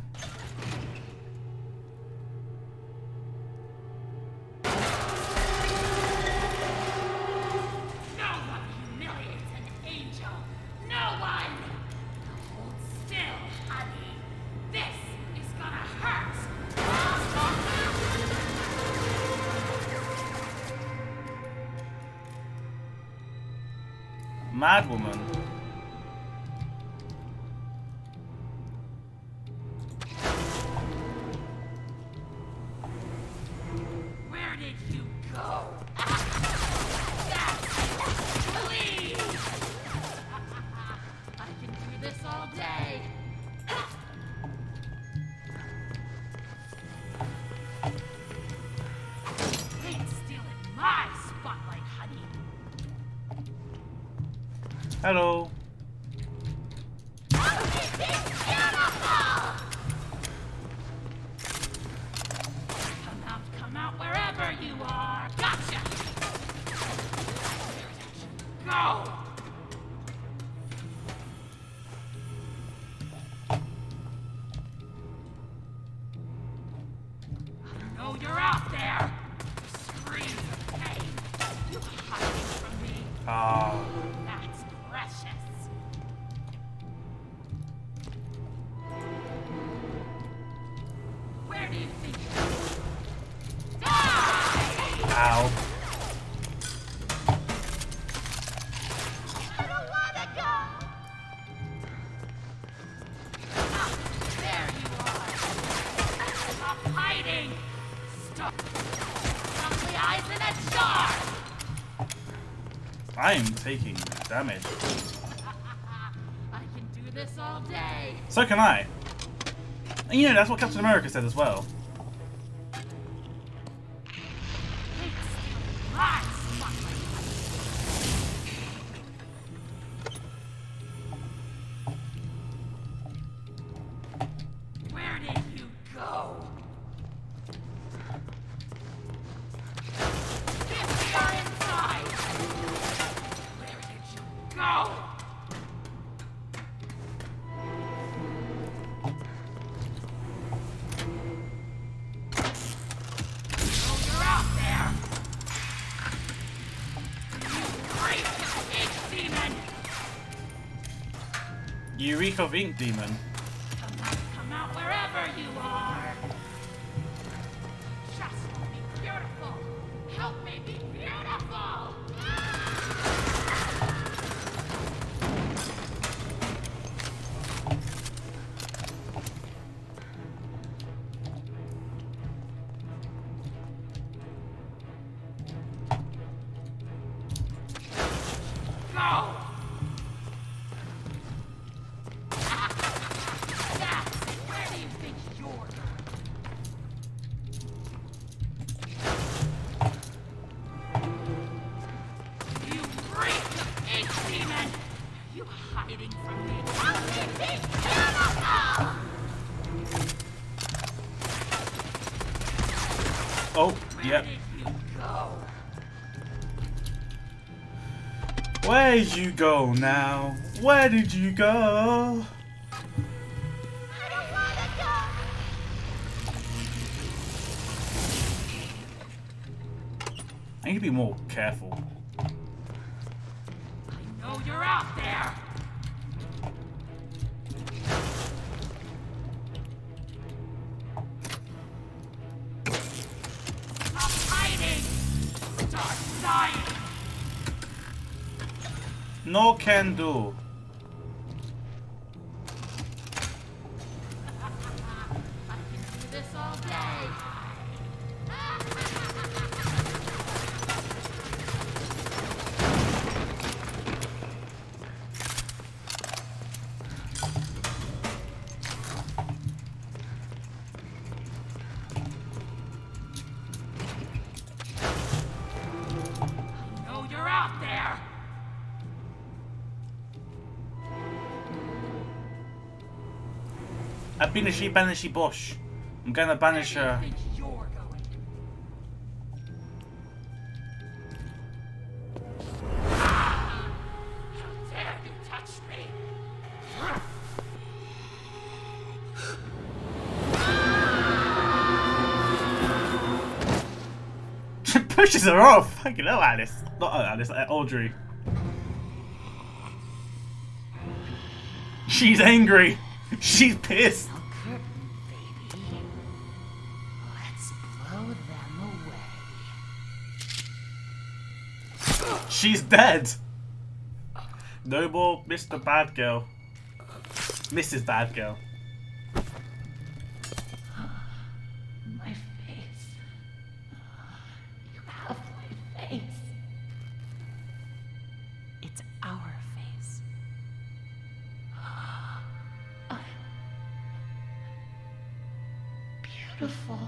S5: Nobody humiliates an angel. No one. Hold still, honey. This is gonna hurt.
S1: Mad woman.
S5: Where did you go? Please! I can do this all day. Ain't stealing my spotlight, honey.
S1: Hello. Ah.
S5: That's precious. Where do you think you're going?
S1: Ow.
S5: I don't wanna go! Ah, there you are! Stop hiding! Stop! Ugly eyes in a jar!
S1: I am taking damage.
S5: I can do this all day!
S1: So can I. And you know, that's what Captain America said as well.
S5: It's my spotlight! Where did you go? If you're inside! Where did you go? Oh, you're out there! You freak ink demon!
S1: You reek of ink, demon.
S5: Come out wherever you are! Just be beautiful! Help me be beautiful! Go! That's it. Where do you think you're going? You freak of ink demon! Are you hiding from me? Help me be beautiful!
S1: Oh, yep.
S5: Where did you go?
S1: Where'd you go now? Where did you go?
S5: I don't wanna go!
S1: I need to be more careful.
S5: I know you're out there! Stop hiding! Start dying!
S1: No can do.
S5: I can do this all day! I know you're out there!
S1: Banish Bosch. I'm gonna banish her.
S5: Where do you think you're going? How dare you touch me?
S1: Pushes her off. Fucking hell, Alice. Not Alice, Audrey. She's angry. She's pissed.
S5: Curtain, baby. Let's blow them away.
S1: She's dead. No more Mr. Bad Girl. Mrs. Bad Girl.
S5: My face. You have my face. It's our face. Beautiful.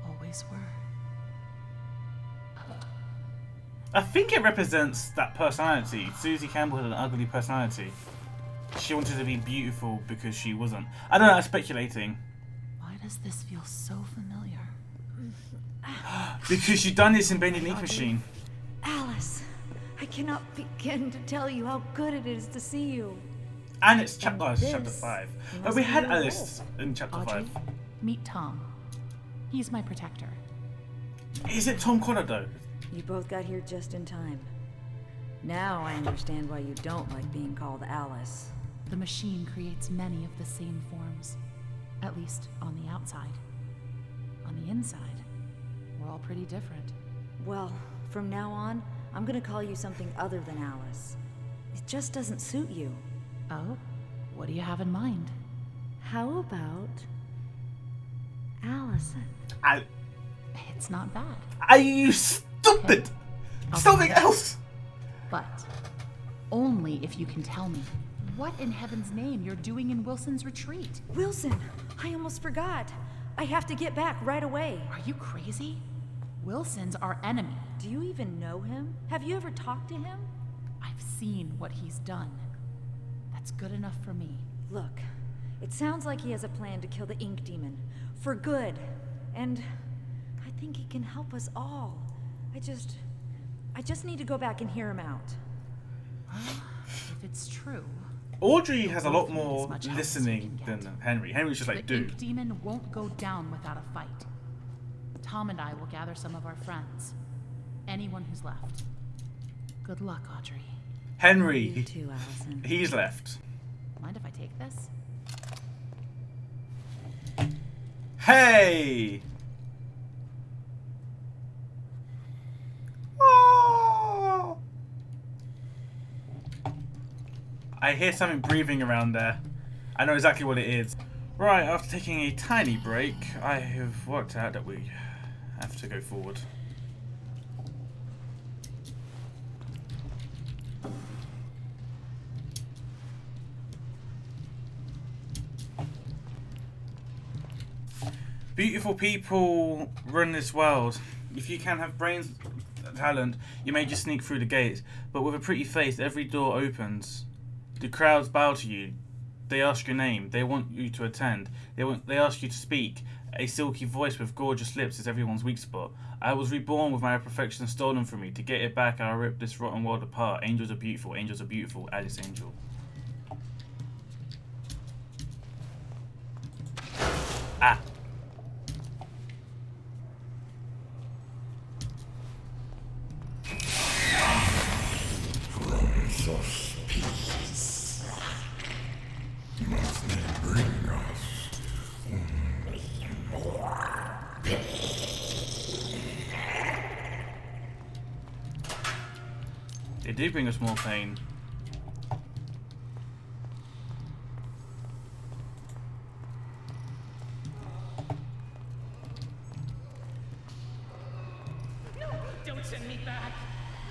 S5: Always were.
S1: I think it represents that personality. Susie Campbell had an ugly personality. She wanted to be beautiful because she wasn't. I don't know, I'm speculating.
S5: Why does this feel so familiar?
S1: Because you've done this in Bendy Leaf Machine.
S3: Alice, I cannot begin to tell you how good it is to see you.
S1: And it's, it's
S3: this
S1: chapter 5. Oh,
S3: must
S1: we
S3: be
S1: had
S3: your
S1: Alice in chapter
S5: Audrey,
S1: 5.
S5: meet Tom. He's my protector.
S1: Is it Tom Connor though?
S3: You both got here just in time. Now I understand why you don't like being called Alice.
S5: The machine creates many of the same forms. At least on the outside. On the inside, we're all pretty different.
S3: Well, from now on, I'm gonna call you something other than Alice. It just doesn't suit you.
S5: Oh? What do you have in mind?
S3: How about Allison?
S5: It's not bad.
S1: Are you stupid?
S5: I'll
S1: Something
S5: try.
S1: else!
S5: But only if you can tell me what in heaven's name you're doing in Wilson's retreat.
S3: Wilson! I almost forgot. I have to get back right away.
S5: Are you crazy? Wilson's our enemy.
S3: Do you even know him? Have you ever talked to him?
S5: I've seen what he's done. That's good enough for me.
S3: Look, it sounds like he has a plan to kill the Ink Demon. For good. And I think he can help us all. I just need to go back and hear him out.
S5: If it's true,
S1: Audrey has a lot
S5: As
S1: more
S5: much help as
S1: listening
S5: we can get.
S1: than Henry. Henry's just like,
S5: the
S1: dude.
S5: Ink Demon won't go down without a fight. Tom and I will gather some of our friends. Anyone who's left. Good luck, Audrey.
S1: Henry,
S3: You too, Allison.
S1: he's left.
S5: Mind if I take this?
S1: Hey! Oh! I hear something breathing around there. I know exactly what it is. Right, after taking a tiny break, I have worked out that we have to go forward. Beautiful people run this world. If you can have brains and talent, you may just sneak through the gates. But with a pretty face, every door opens. The crowds bow to you. They ask your name. They want you to attend. They ask you to speak. A silky voice with gorgeous lips is everyone's weak spot. I was reborn with my perfection stolen from me. To get it back, I'll rip this rotten world apart. Angels are beautiful. Angels are beautiful. Alice Angel. Ah. It did bring us more pain.
S9: No, don't send me back.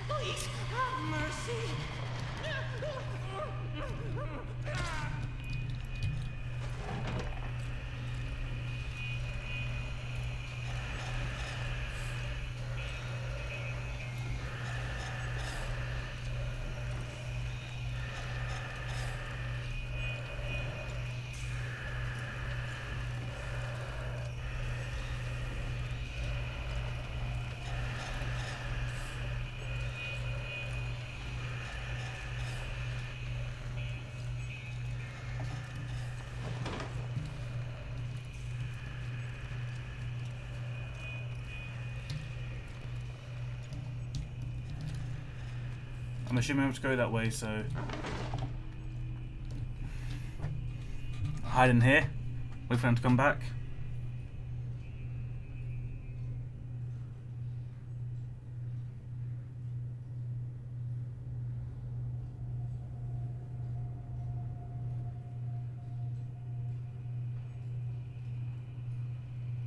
S9: Please, have mercy.
S1: I'm assuming I have to go that way, so hide in here. Wait for them to come back.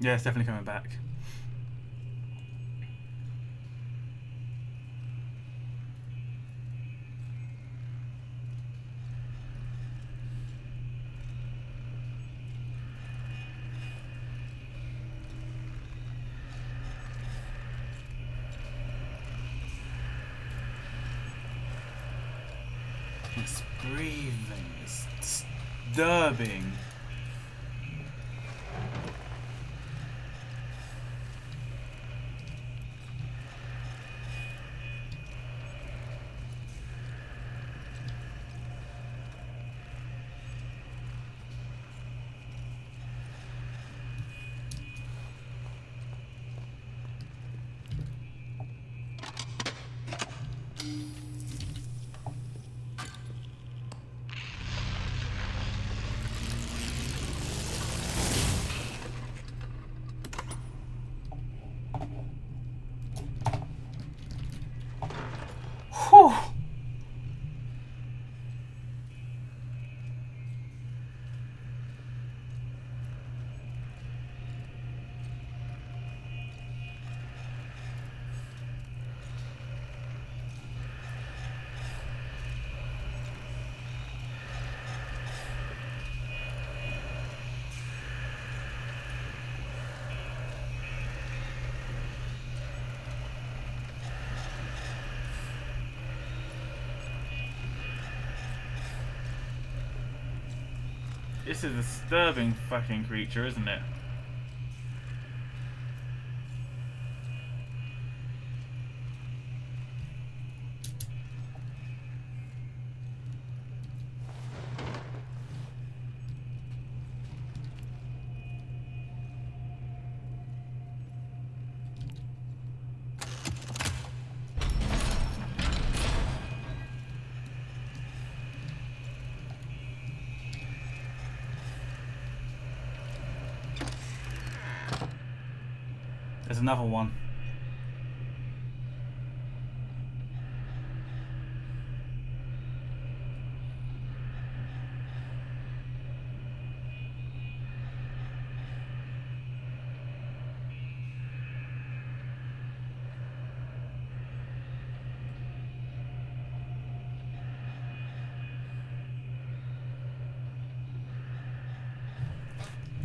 S1: Yeah, it's definitely coming back. It's breathing. It's disturbing. It's a disturbing fucking creature, isn't it? There's another one.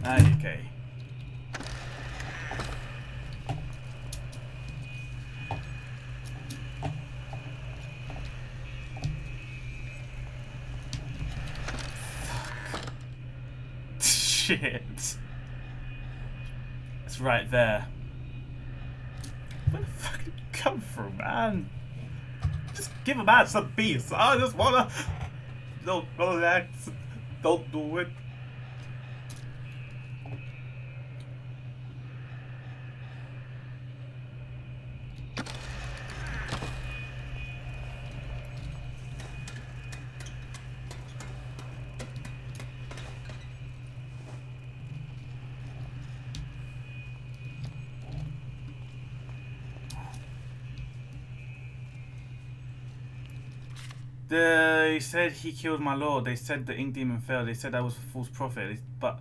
S1: Okay. Shit. It's right there. Where the fuck did it come from, man? Just give a man some peace. I just wanna... Don't relax. Don't do it. They said he killed my lord. They said the ink demon fell. They said I was a false prophet. But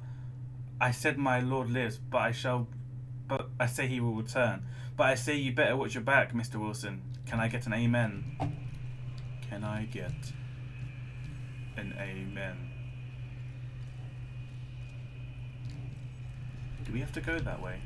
S1: I said my lord lives. But I say he will return. But I say you better watch your back, Mr. Wilson. Can I get an amen? Can I get an amen? Do we have to go that way?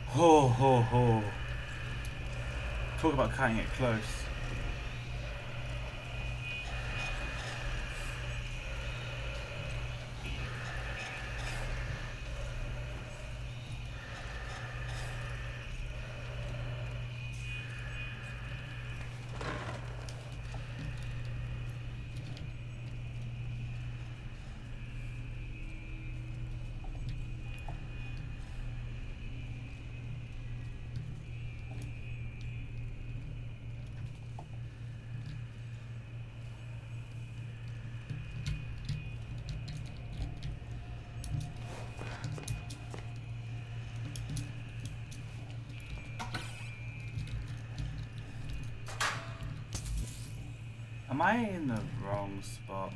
S1: Ho ho ho. Talk about cutting it close. Am I in the wrong spot?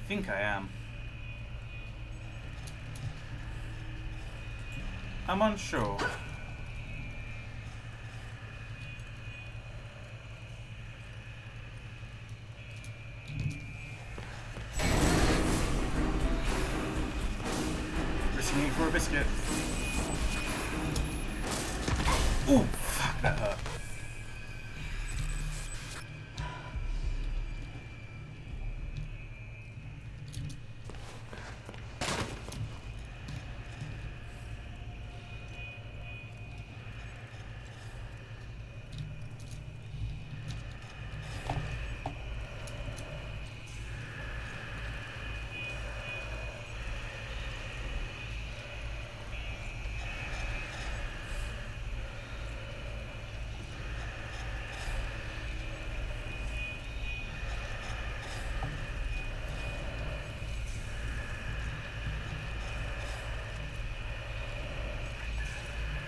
S1: I think I am. I'm unsure. Risking it for a biscuit. Ooh, fuck, that hurt.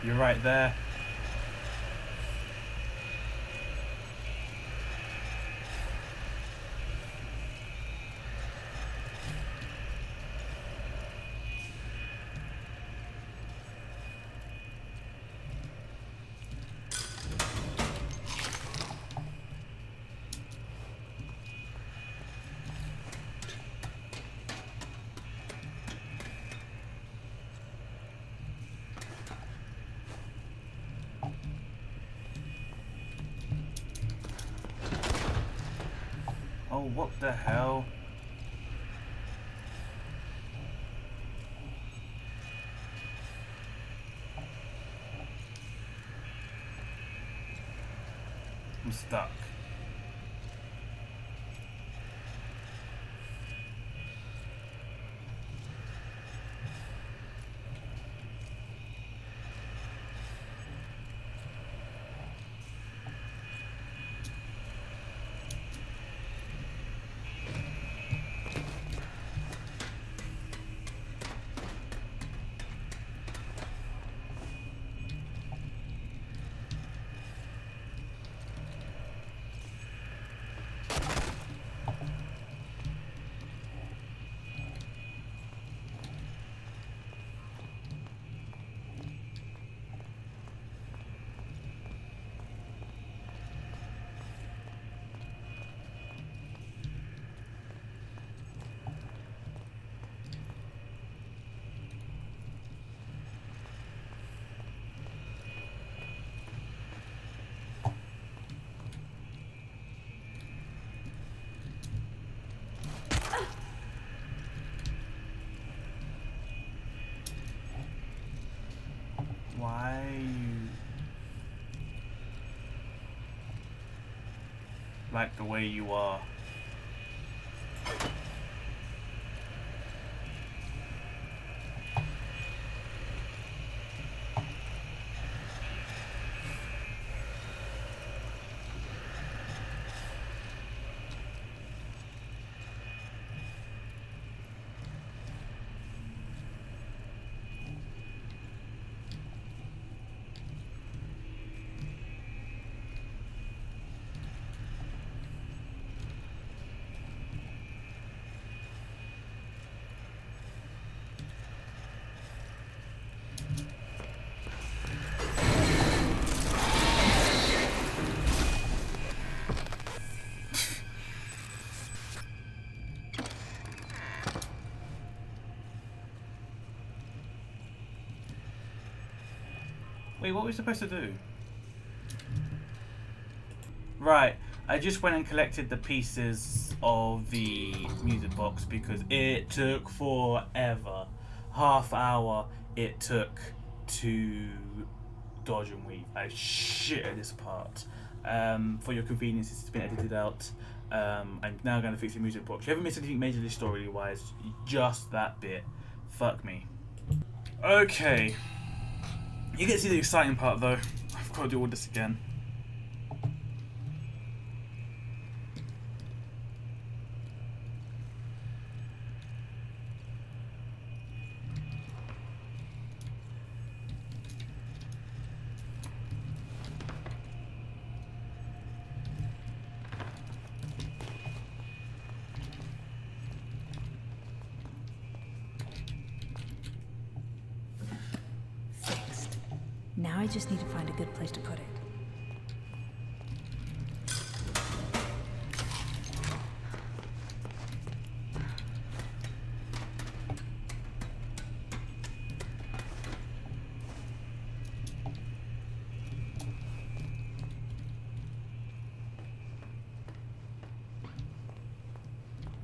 S1: You're right there. Oh, what the hell? I'm stuck. Why you like the way you are? Wait, what were we supposed to do? Right, I just went and collected the pieces of the music box because it took forever. Half hour it took to dodge and weave. I shit at this part. For your convenience, it's been edited out. I'm now going to fix the music box. You haven't missed anything majorly story-wise, just that bit. Fuck me. Okay. You get to see the exciting part though. I've got to do all this again.
S3: Fixed. Now I just need to find a good place to put it.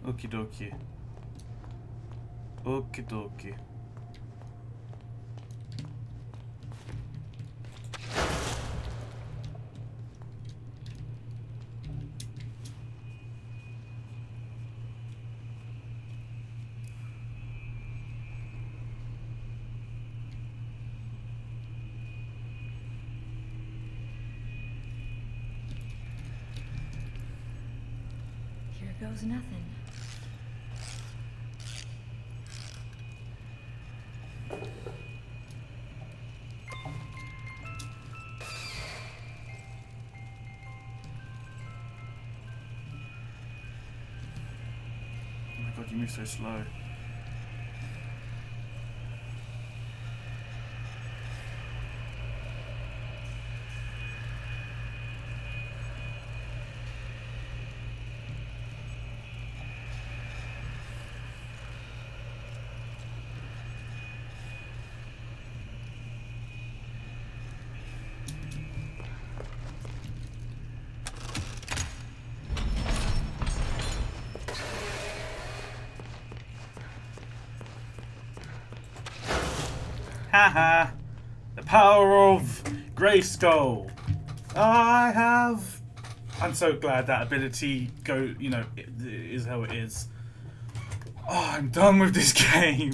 S1: Okie dokie. Okie dokie.
S3: Here goes nothing.
S1: Oh my god, you move so slow. Haha. The power of Grayskull. I'm so glad that ability is how it is. Oh, I'm done with this game.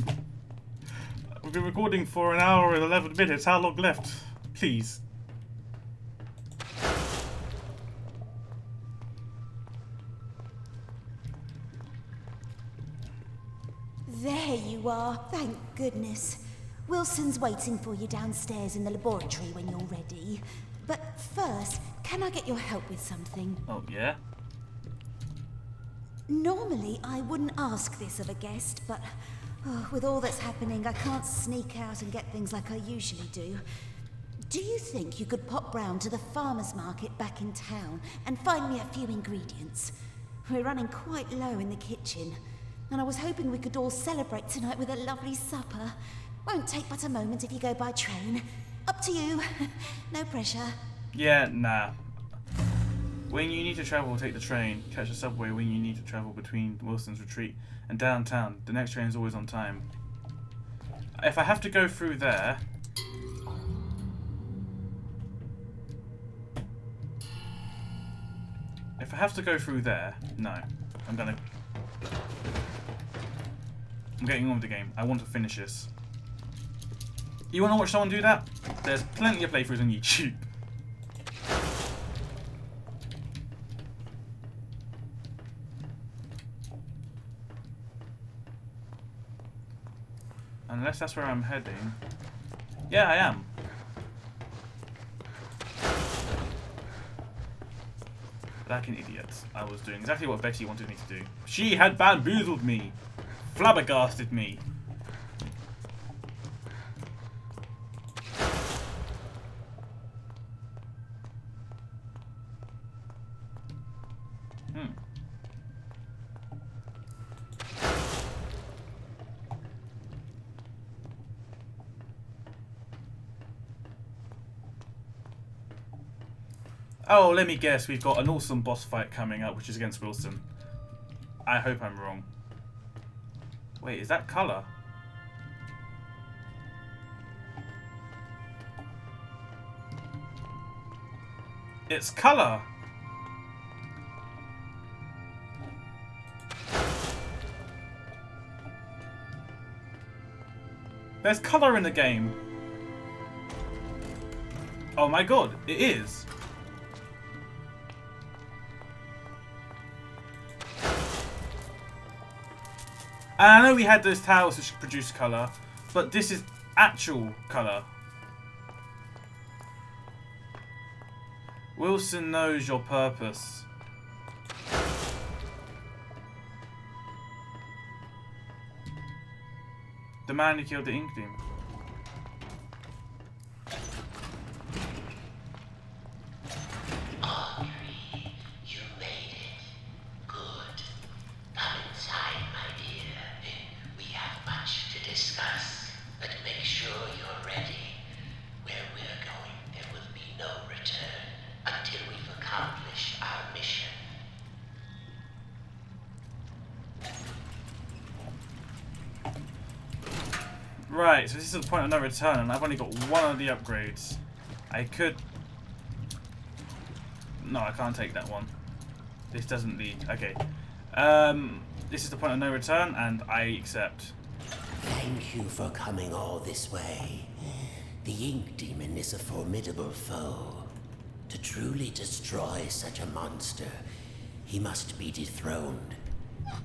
S1: We've been recording for an hour and 11 minutes. How long left? Please.
S4: There you are, thank goodness. Wilson's waiting for you downstairs in the laboratory when you're ready. But first, can I get your help with something?
S1: Oh, yeah?
S4: Normally, I wouldn't ask this of a guest, but with all that's happening, I can't sneak out and get things like I usually do. Do you think you could pop round to the farmer's market back in town and find me a few ingredients? We're running quite low in the kitchen, and I was hoping we could all celebrate tonight with a lovely supper. Won't take but a moment if you go by train. Up to you. No pressure.
S1: Yeah, nah. When you need to travel, take the train. Catch the subway when you need to travel between Wilson's Retreat and downtown. The next train is always on time. If I have to go through there... no. I'm getting on with the game. I want to finish this. You want to watch someone do that? There's plenty of playthroughs on YouTube. Unless that's where I'm heading. Yeah, I am. Like an idiot. I was doing exactly what Betty wanted me to do. She had bamboozled me. Flabbergasted me. Oh, let me guess. We've got an awesome boss fight coming up, which is against Wilson. I hope I'm wrong. Wait, is that colour? It's colour! There's colour in the game! Oh my god, it is! And I know we had those towers which produce colour, but this is actual colour. Wilson knows your purpose. The man who killed the Ink Demon. Right, so this is the point of no return, and I've only got one of the upgrades. I could... No, I can't take that one. This doesn't lead... Okay. This is the point of no return, and I accept.
S2: Thank you for coming all this way. The Ink Demon is a formidable foe. To truly destroy such a monster, he must be dethroned,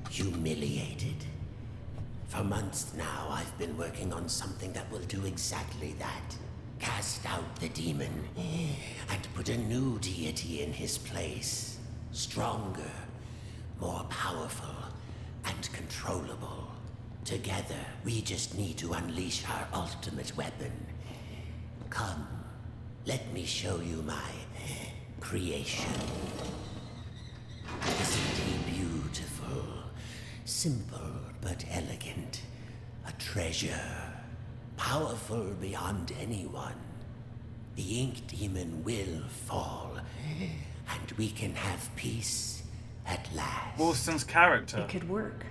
S2: humiliated. For months now, I've been working on something that will do exactly that. Cast out the demon, and put a new deity in his place. Stronger, more powerful, and controllable. Together, we just need to unleash our ultimate weapon. Come, let me show you my creation. Isn't he beautiful? Simple but elegant. A treasure. Powerful beyond anyone. The Ink Demon will fall, and we can have peace at last.
S1: Wilson's character.
S3: It could work,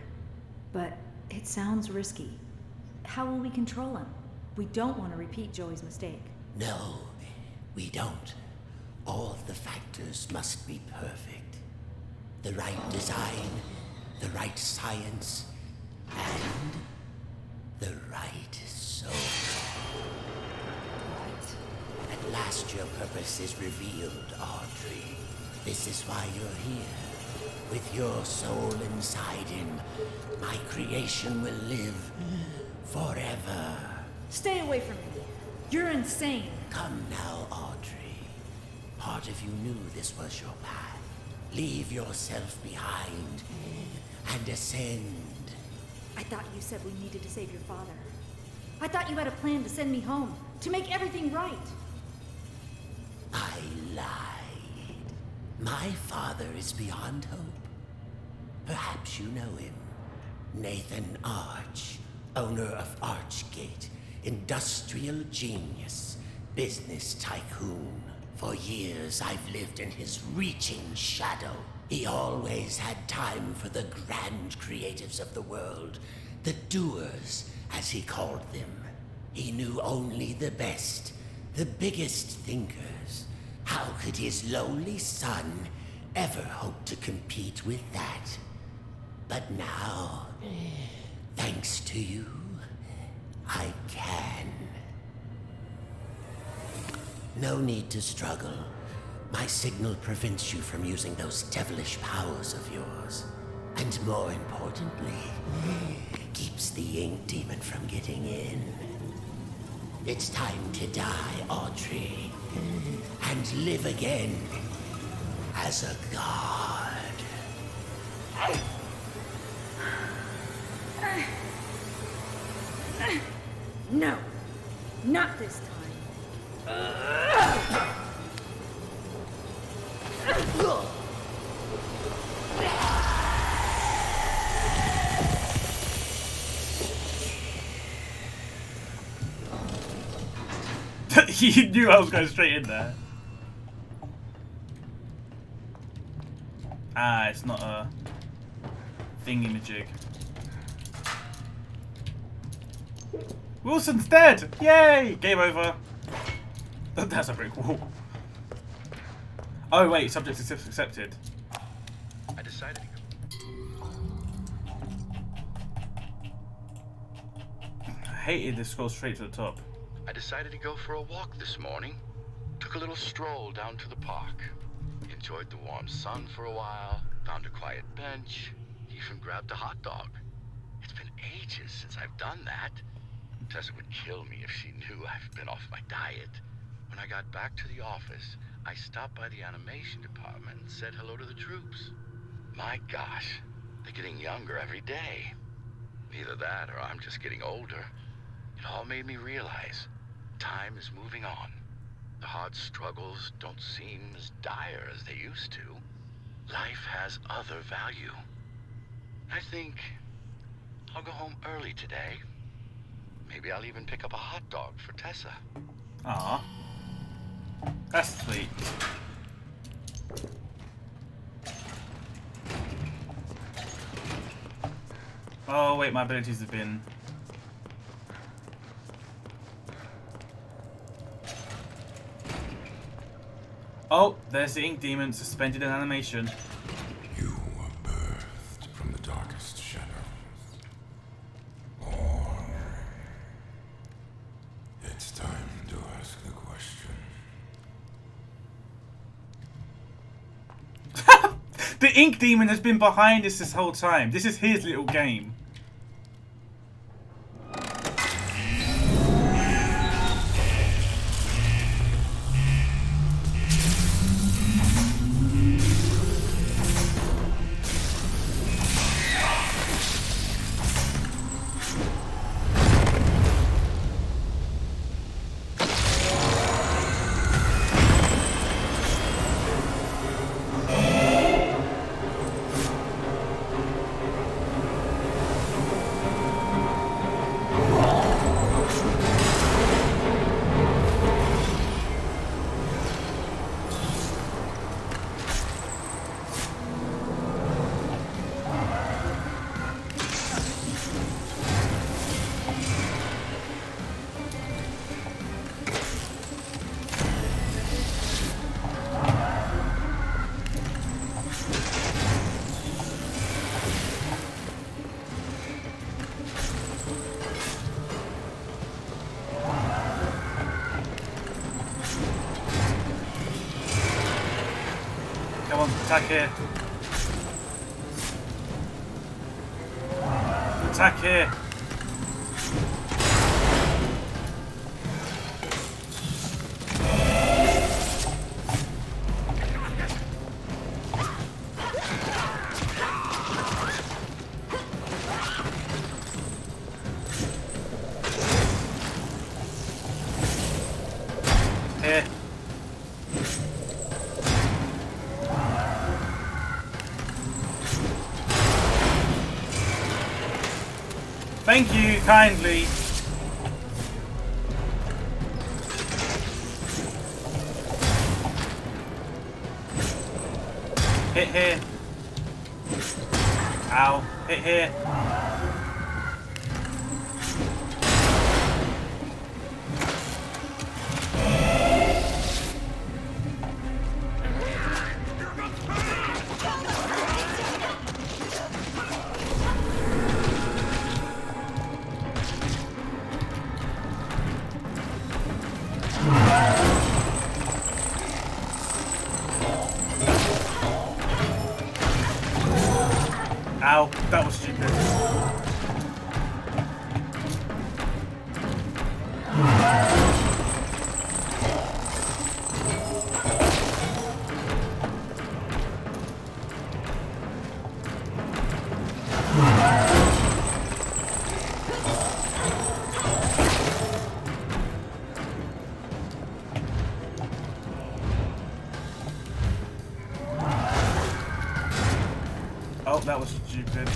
S3: but it sounds risky. How will we control him? We don't want to repeat Joey's mistake.
S2: No, we don't. All the factors must be perfect. The right design, the right science, and the right soul. At last your purpose is revealed, Audrey. This is why you're here. With your soul inside him, my creation will live forever.
S3: Stay away from me. You're insane.
S2: Come now, Audrey. Part of you knew this was your path. Leave yourself behind and ascend.
S3: I thought you said we needed to save your father. I thought you had a plan to send me home, to make everything right.
S2: I lied. My father is beyond hope. Perhaps you know him. Nathan Arch, owner of Archgate, industrial genius, business tycoon. For years I've lived in his reaching shadow. He always had time for the grand creatives of the world, the doers, as he called them. He knew only the best, the biggest thinkers. How could his lowly son ever hope to compete with that? But now, thanks to you, I can. No need to struggle. My signal prevents you from using those devilish powers of yours. And more importantly, keeps the ink demon from getting in. It's time to die, Audrey, and live again as a god.
S3: No, not this time.
S1: You knew I was going straight in there. Ah, it's not a thingy-majig. Wilson's dead! Yay! Game over. That's a brick wall. Oh wait, subject accepted.
S10: I decided
S1: I hated this scroll straight to the top.
S10: I decided to go for a walk this morning. Took a little stroll down to the park. Enjoyed the warm sun for a while. Found a quiet bench. Even grabbed a hot dog. It's been ages since I've done that. Tessa would kill me if she knew I've been off my diet. When I got back to the office, I stopped by the animation department and said hello to the troops. My gosh, they're getting younger every day. Either that or I'm just getting older. It all made me realize time is moving on. The hard struggles don't seem as dire as they used to. Life has other value. I think I'll go home early today. Maybe I'll even pick up a hot dog for Tessa.
S1: Aw. That's sweet. Oh wait, my abilities have been... Oh, there's the ink demon suspended in animation.
S11: You were birthed from the darkest shadows. Or it's time to ask the question.
S1: The ink demon has been behind us this whole time. This is his little game. on, attack here. Attack here. Here. Thank you kindly. Hit here. Ow. Hit here. Ow, that was stupid. Oh, that was stupid.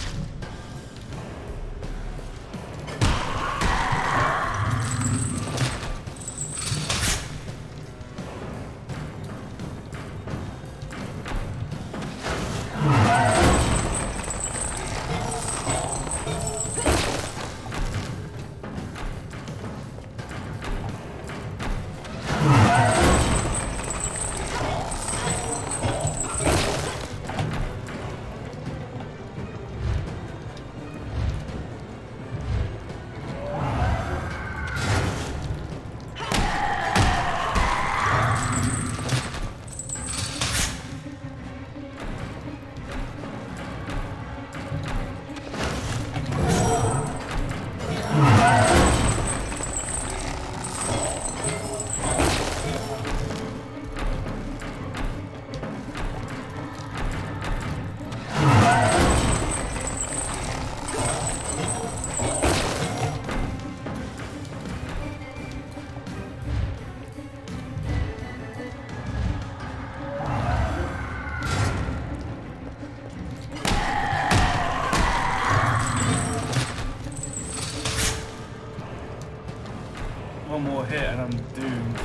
S1: One more hit and I'm doomed.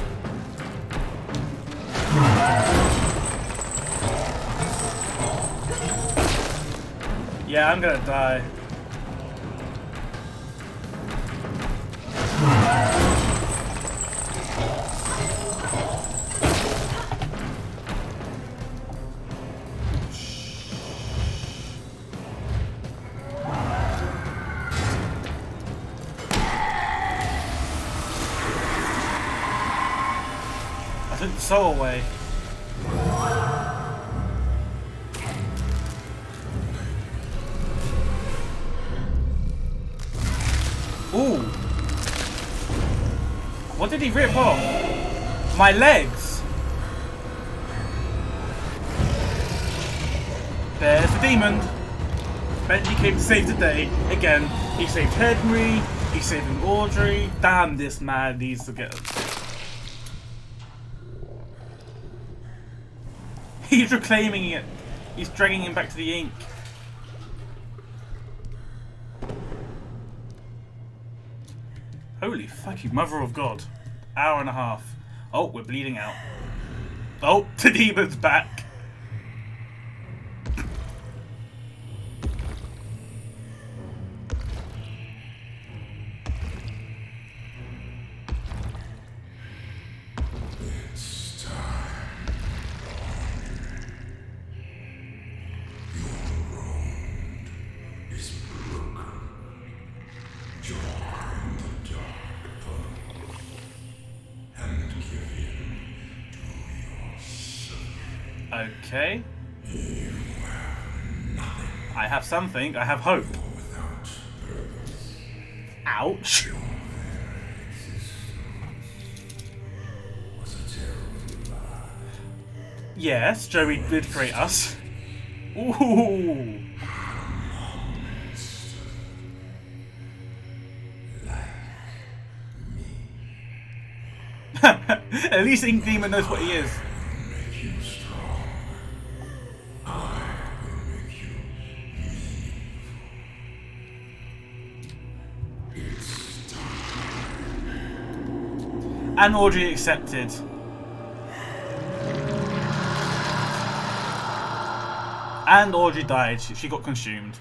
S1: Yeah, I'm gonna die. I took the soul away. Ooh. What did he rip off? My legs. There's the demon. Bendy came to save the day. Again, he saved Henry. He's saving Audrey. Damn, this man needs to get... He's reclaiming it. He's dragging him back to the ink. Holy fucking mother of God. Hour and a half. Oh, we're bleeding out. Oh, the demon's back.
S11: It's time. Your road is broken. Join the dark path and give in to your suffering.
S1: Okay. I have something. I have hope. Ouch. Yes, Joey did create us. Ooh. At least Ink Demon knows what he is. And Audrey accepted. And Audrey died. She got consumed.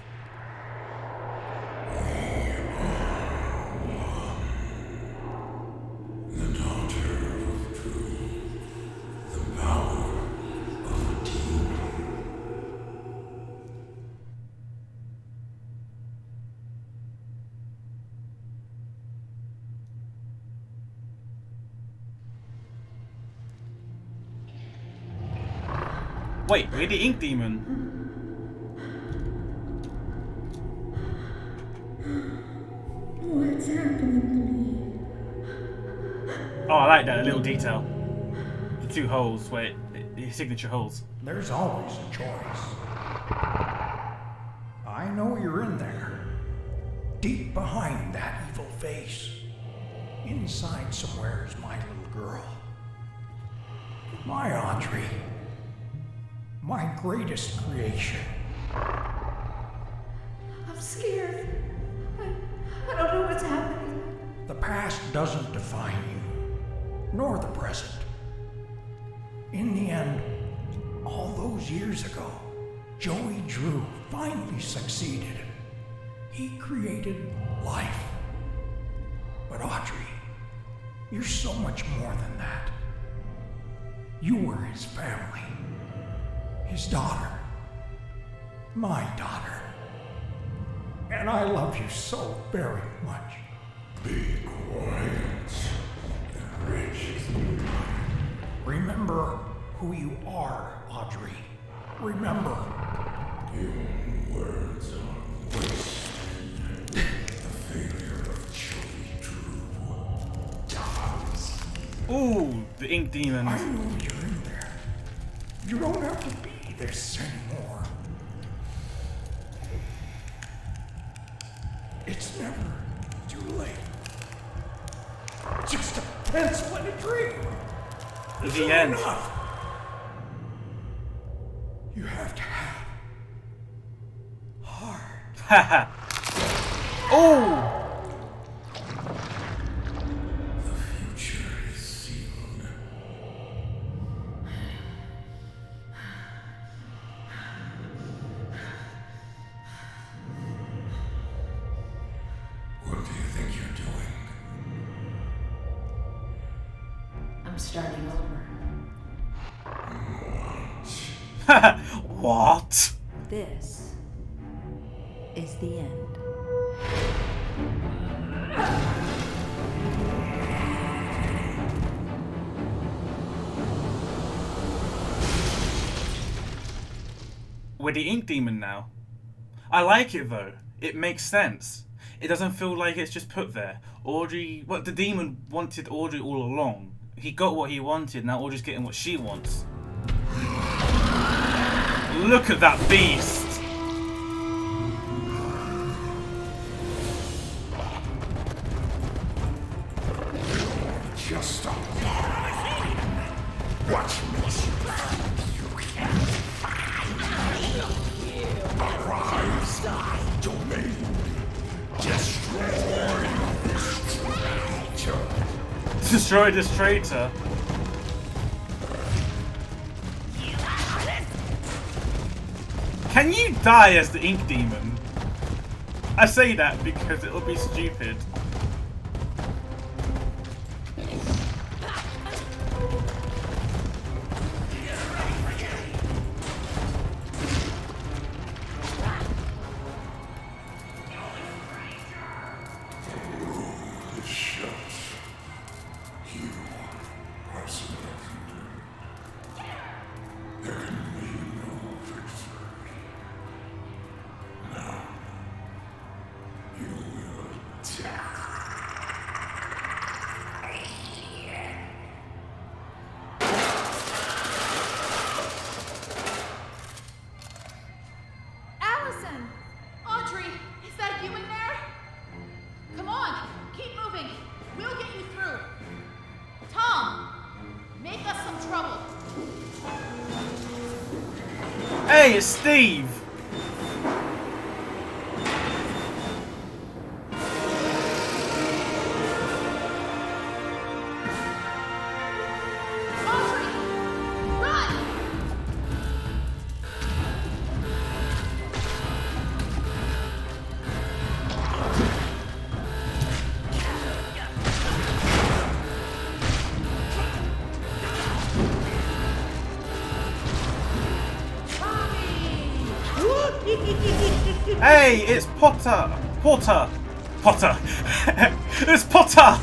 S1: Wait, we're the Ink Demon.
S12: What's happening to me?
S1: Oh, I like that, a little detail. The two holes, wait, the signature holes.
S13: There's always a choice. I know you're in there. Deep behind that evil face. Inside somewhere is my little girl. My Audrey. My greatest creation.
S12: I'm scared. I don't know what's happening.
S13: The past doesn't define you, nor the present. In the end, all those years ago, Joey Drew finally succeeded. He created life. But Audrey, you're so much more than that. You were his family. His daughter. My daughter. And I love you so very much.
S11: Be quiet and rich.
S13: Remember who you are, Audrey. Remember.
S11: Your words are waste. The failure of Joey Drew dies.
S1: Ooh, the Ink Demon.
S13: I know you're in there. You don't have to be this anymore. It's never too late. Just a pencil and a dream.
S1: The end.
S13: Enough. You have to have heart.
S1: Haha. Oh!
S11: The future is sealed. What do you think you're doing?
S5: I'm starting over.
S1: What?
S3: This is the end.
S1: We're the Ink Demon now. I like it though. It makes sense. It doesn't feel like it's just put there. Audrey, what the demon wanted Audrey all along. He got what he wanted, now Audrey's getting what she wants. Look at that beast!
S11: Just stop. Watch me. You can't find me. Arise, domain. Destroy this traitor.
S1: Destroy this traitor. Can you die as the Ink Demon? I say that because it'll be stupid. Hey, it's Steve! Hey, it's Potter! Potter! Potter! It's Potter!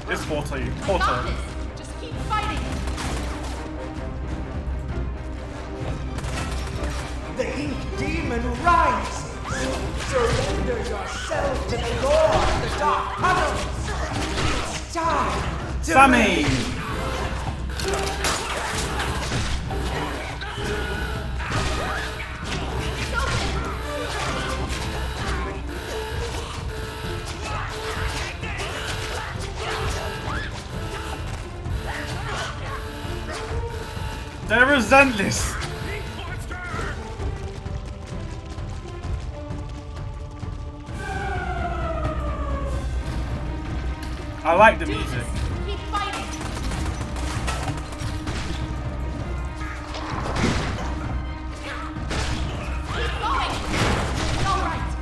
S1: It's Potter, you Potter.
S5: Just keep fighting.
S14: The ink demon rises. Surrender yourself to the Lord of the Dark Tunnels. It's time to
S1: Sammy! They're relentless! I like the music.
S5: Keep fighting. Keep going. All right.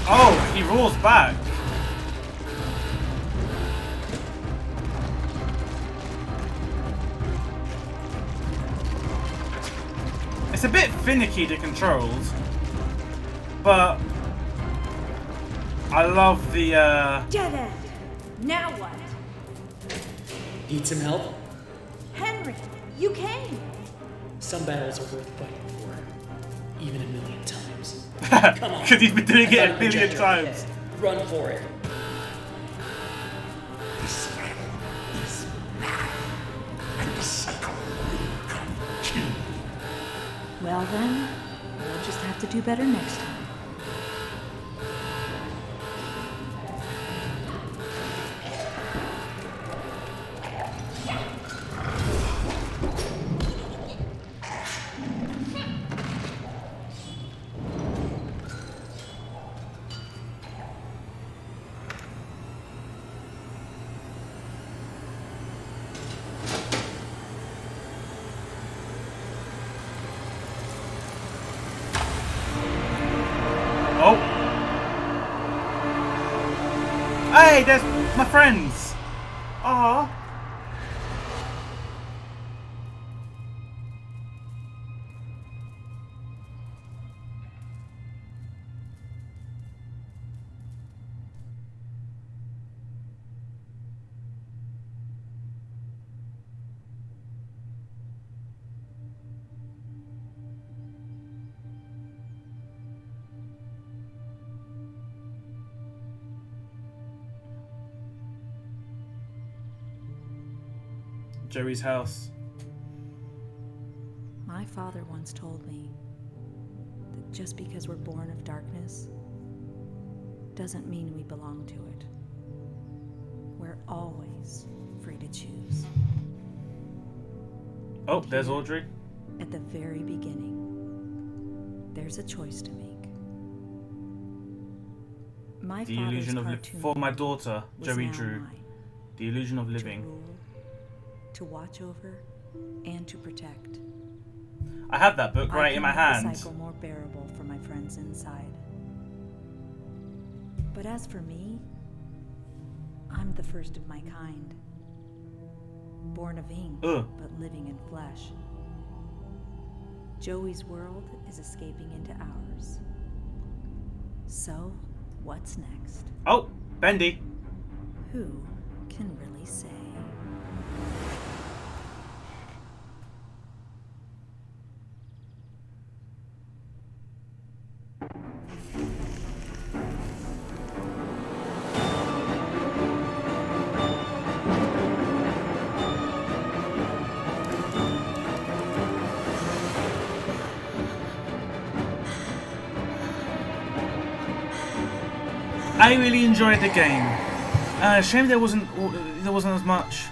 S1: Oh, he rolls back. It's a bit finicky, the controls, but I love the
S3: Dead end. Now what?
S15: Need some help?
S3: Henry, you came.
S15: Some battles are worth fighting for, even a million times. Come on.
S1: because he's been doing it
S15: I
S1: a
S15: found
S1: billion
S15: projector.
S1: times.
S15: Yeah, run for it.
S11: This battle is mine, and the cycle will continue.
S3: Well then, we'll just have to do better next time.
S1: Oh. Hey, there's my friends. Aww. Joey's house.
S3: My father once told me that just because we're born of darkness doesn't mean we belong to it. We're always free to choose.
S1: Oh, there's Audrey.
S3: At the very beginning, there's a choice to make. My
S1: The
S3: father's
S1: illusion of
S3: cartoon
S1: for my daughter,
S3: was
S1: Joey
S3: now
S1: Drew.
S3: mine.
S1: The illusion of
S3: To
S1: living.
S3: rule, to watch over, and to protect.
S1: I have that book
S3: I
S1: right
S3: can
S1: in my
S3: make
S1: hand.
S3: the cycle more bearable for my friends inside. But as for me, I'm the first of my kind. Born of ink,
S1: Ugh.
S3: but living in flesh. Joey's world is escaping into ours. So, what's next?
S1: Oh, Bendy.
S3: Who can really say?
S1: I really enjoyed the game. Shame there wasn't as much.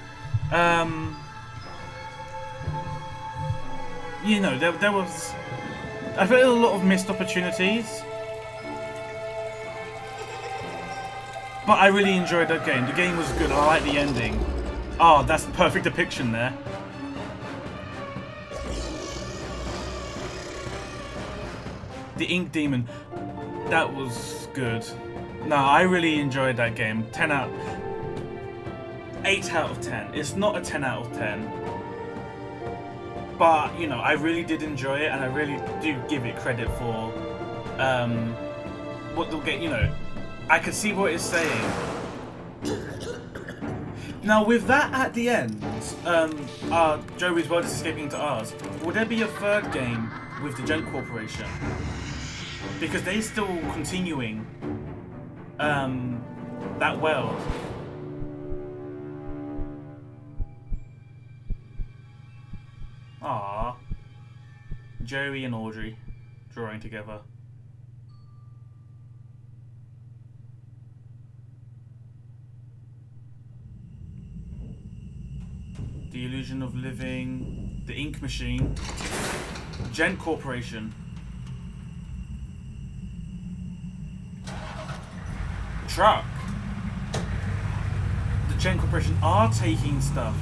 S1: You know, there was. I felt a lot of missed opportunities. But I really enjoyed that game. The game was good. I like the ending. Oh, that's the perfect depiction there. The Ink Demon. That was good. No, I really enjoyed that game. 8 out of 10. It's not a 10 out of 10. But, you know, I really did enjoy it, and I really do give it credit for what they'll get, you know. I can see what it's saying. Now, with that at the end, Joey's world is escaping to ours. Will there be a third game with the Gent Corporation? Because they're still continuing that world. Ah, Joey and Audrey drawing together. The Illusion of Living, The Ink Machine, Gent Corporation. Truck. The Gent Corporation are taking stuff.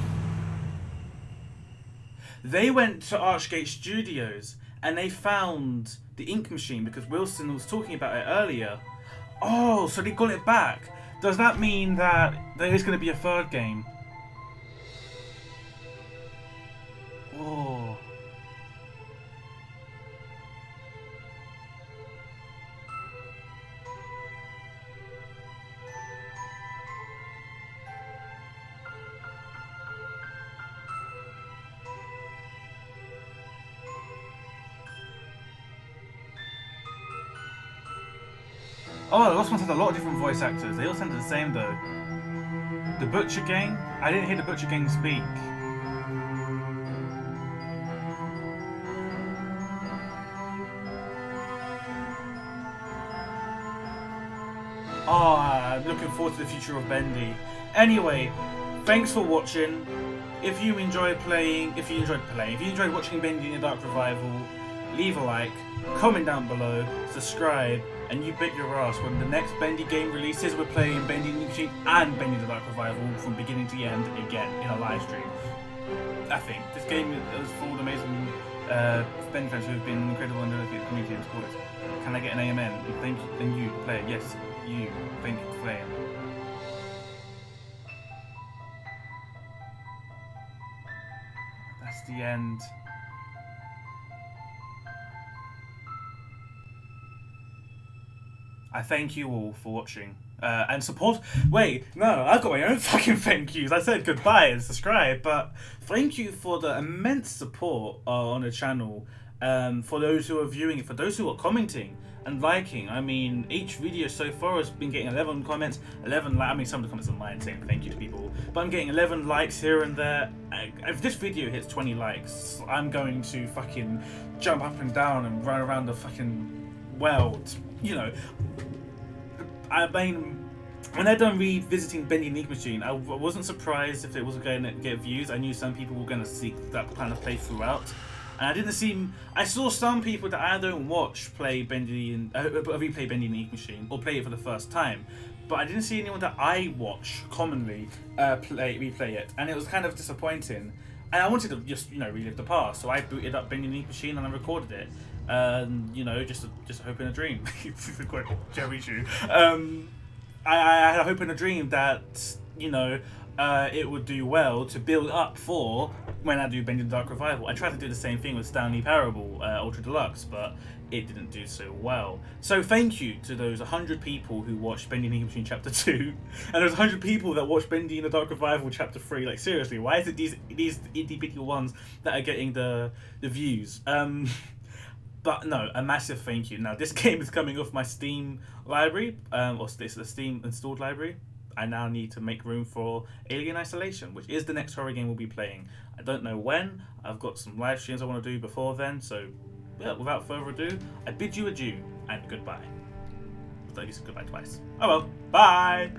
S1: They went to Archgate Studios and they found the Ink Machine because Wilson was talking about it earlier. Oh, so they got it back. Does that mean that there is going to be a third game? Oh. Oh, the Lost Ones had a lot of different voice actors. They all sounded the same though. The Butcher Gang? I didn't hear the Butcher Gang speak. Oh, I'm looking forward to the future of Bendy. Anyway, thanks for watching. If you enjoyed watching Bendy in the Dark Revival, leave a like, comment down below, subscribe, and you bet your ass when the next Bendy game releases, we're playing Bendy in the Machine and Bendy the Dark Revival from beginning to end again in a live stream. I think this game is full of amazing Bendy fans who have been incredible and dedicated community and support. Can I get an amen? Thank you, and you, the player. Yes, you. Thank you for playing. That's the end. I thank you all for watching and support. Wait, no, I've got my own fucking thank yous. I said goodbye and subscribe, but thank you for the immense support on the channel. For those who are viewing it, for those who are commenting and liking. I mean, each video so far has been getting 11 comments, 11 likes. I mean, some of the comments are mine saying thank you to people, but I'm getting 11 likes here and there. If this video hits 20 likes, I'm going to fucking jump up and down and run around the fucking world. You know, I mean, when I done revisiting Bendy and Ink Machine, I wasn't surprised if it was going to get views. I knew some people were going to seek that kind of play throughout. And I didn't see. I saw some people that I don't watch play Bendy and replay Bendy and Ink Machine or play it for the first time, but I didn't see anyone that I watch commonly replay it, and it was kind of disappointing. And I wanted to just, you know, relive the past, so I booted up Bendy and Ink Machine and I recorded it. You know, just a hope and a dream. It's a quite Jerry shoe. I had a hope and a dream that, you know, it would do well to build up for when I do Bendy the Dark Revival. I tried to do the same thing with Stanley Parable Ultra Deluxe, but it didn't do so well. So thank you to those 100 people who watched Bendy and Ink Machine Chapter 2, and those 100 people that watched Bendy in the Dark Revival Chapter 3. Like, seriously, why is it these itty bitty ones that are getting the views? But no, a massive thank you. Now, this game is coming off my Steam library, or it's the Steam installed library. I now need to make room for Alien Isolation, which is the next horror game we'll be playing. I don't know when. I've got some live streams I want to do before then, so yeah, without further ado, I bid you adieu and goodbye. I thought you said goodbye twice. Oh well, bye!